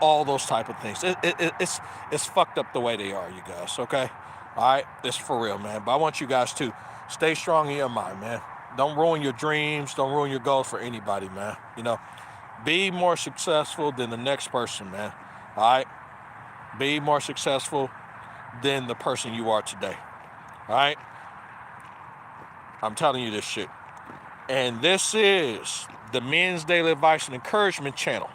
all those type of things. It's fucked up the way they are, you guys, okay? All right? It's for real, man. But I want you guys to stay strong in your mind, man. Don't ruin your dreams. Don't ruin your goals for anybody, man. You know, be more successful than the next person, man. All right? Be more successful than the person you are today. All right? I'm telling you this shit. And this is the Men's Daily Advice and Encouragement channel.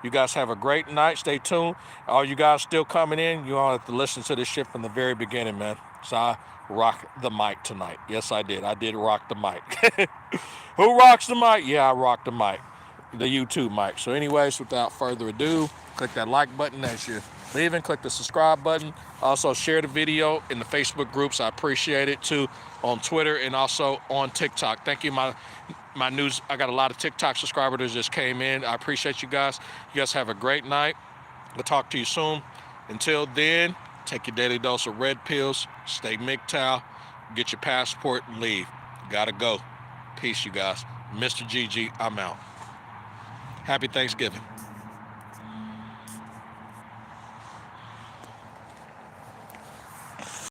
You guys have a great night. Stay tuned. All you guys still coming in, you all have to listen to this shit from the very beginning, man. So I rock the mic tonight. Yes, I did. I did rock the mic. Who rocks the mic? Yeah, I rock the mic. The YouTube mic. So anyways, without further ado, click that like button as you're leaving. Click the subscribe button. Also share the video in the Facebook groups. I appreciate it too. On Twitter and also on TikTok. Thank you, my news. I got a lot of TikTok subscribers that just came in. I appreciate you guys. You guys have a great night. We'll talk to you soon. Until then, take your daily dose of red pills. Stay MGTOW. Get your passport and leave. Gotta go. Peace, you guys. Mr. GG, I'm out. Happy Thanksgiving.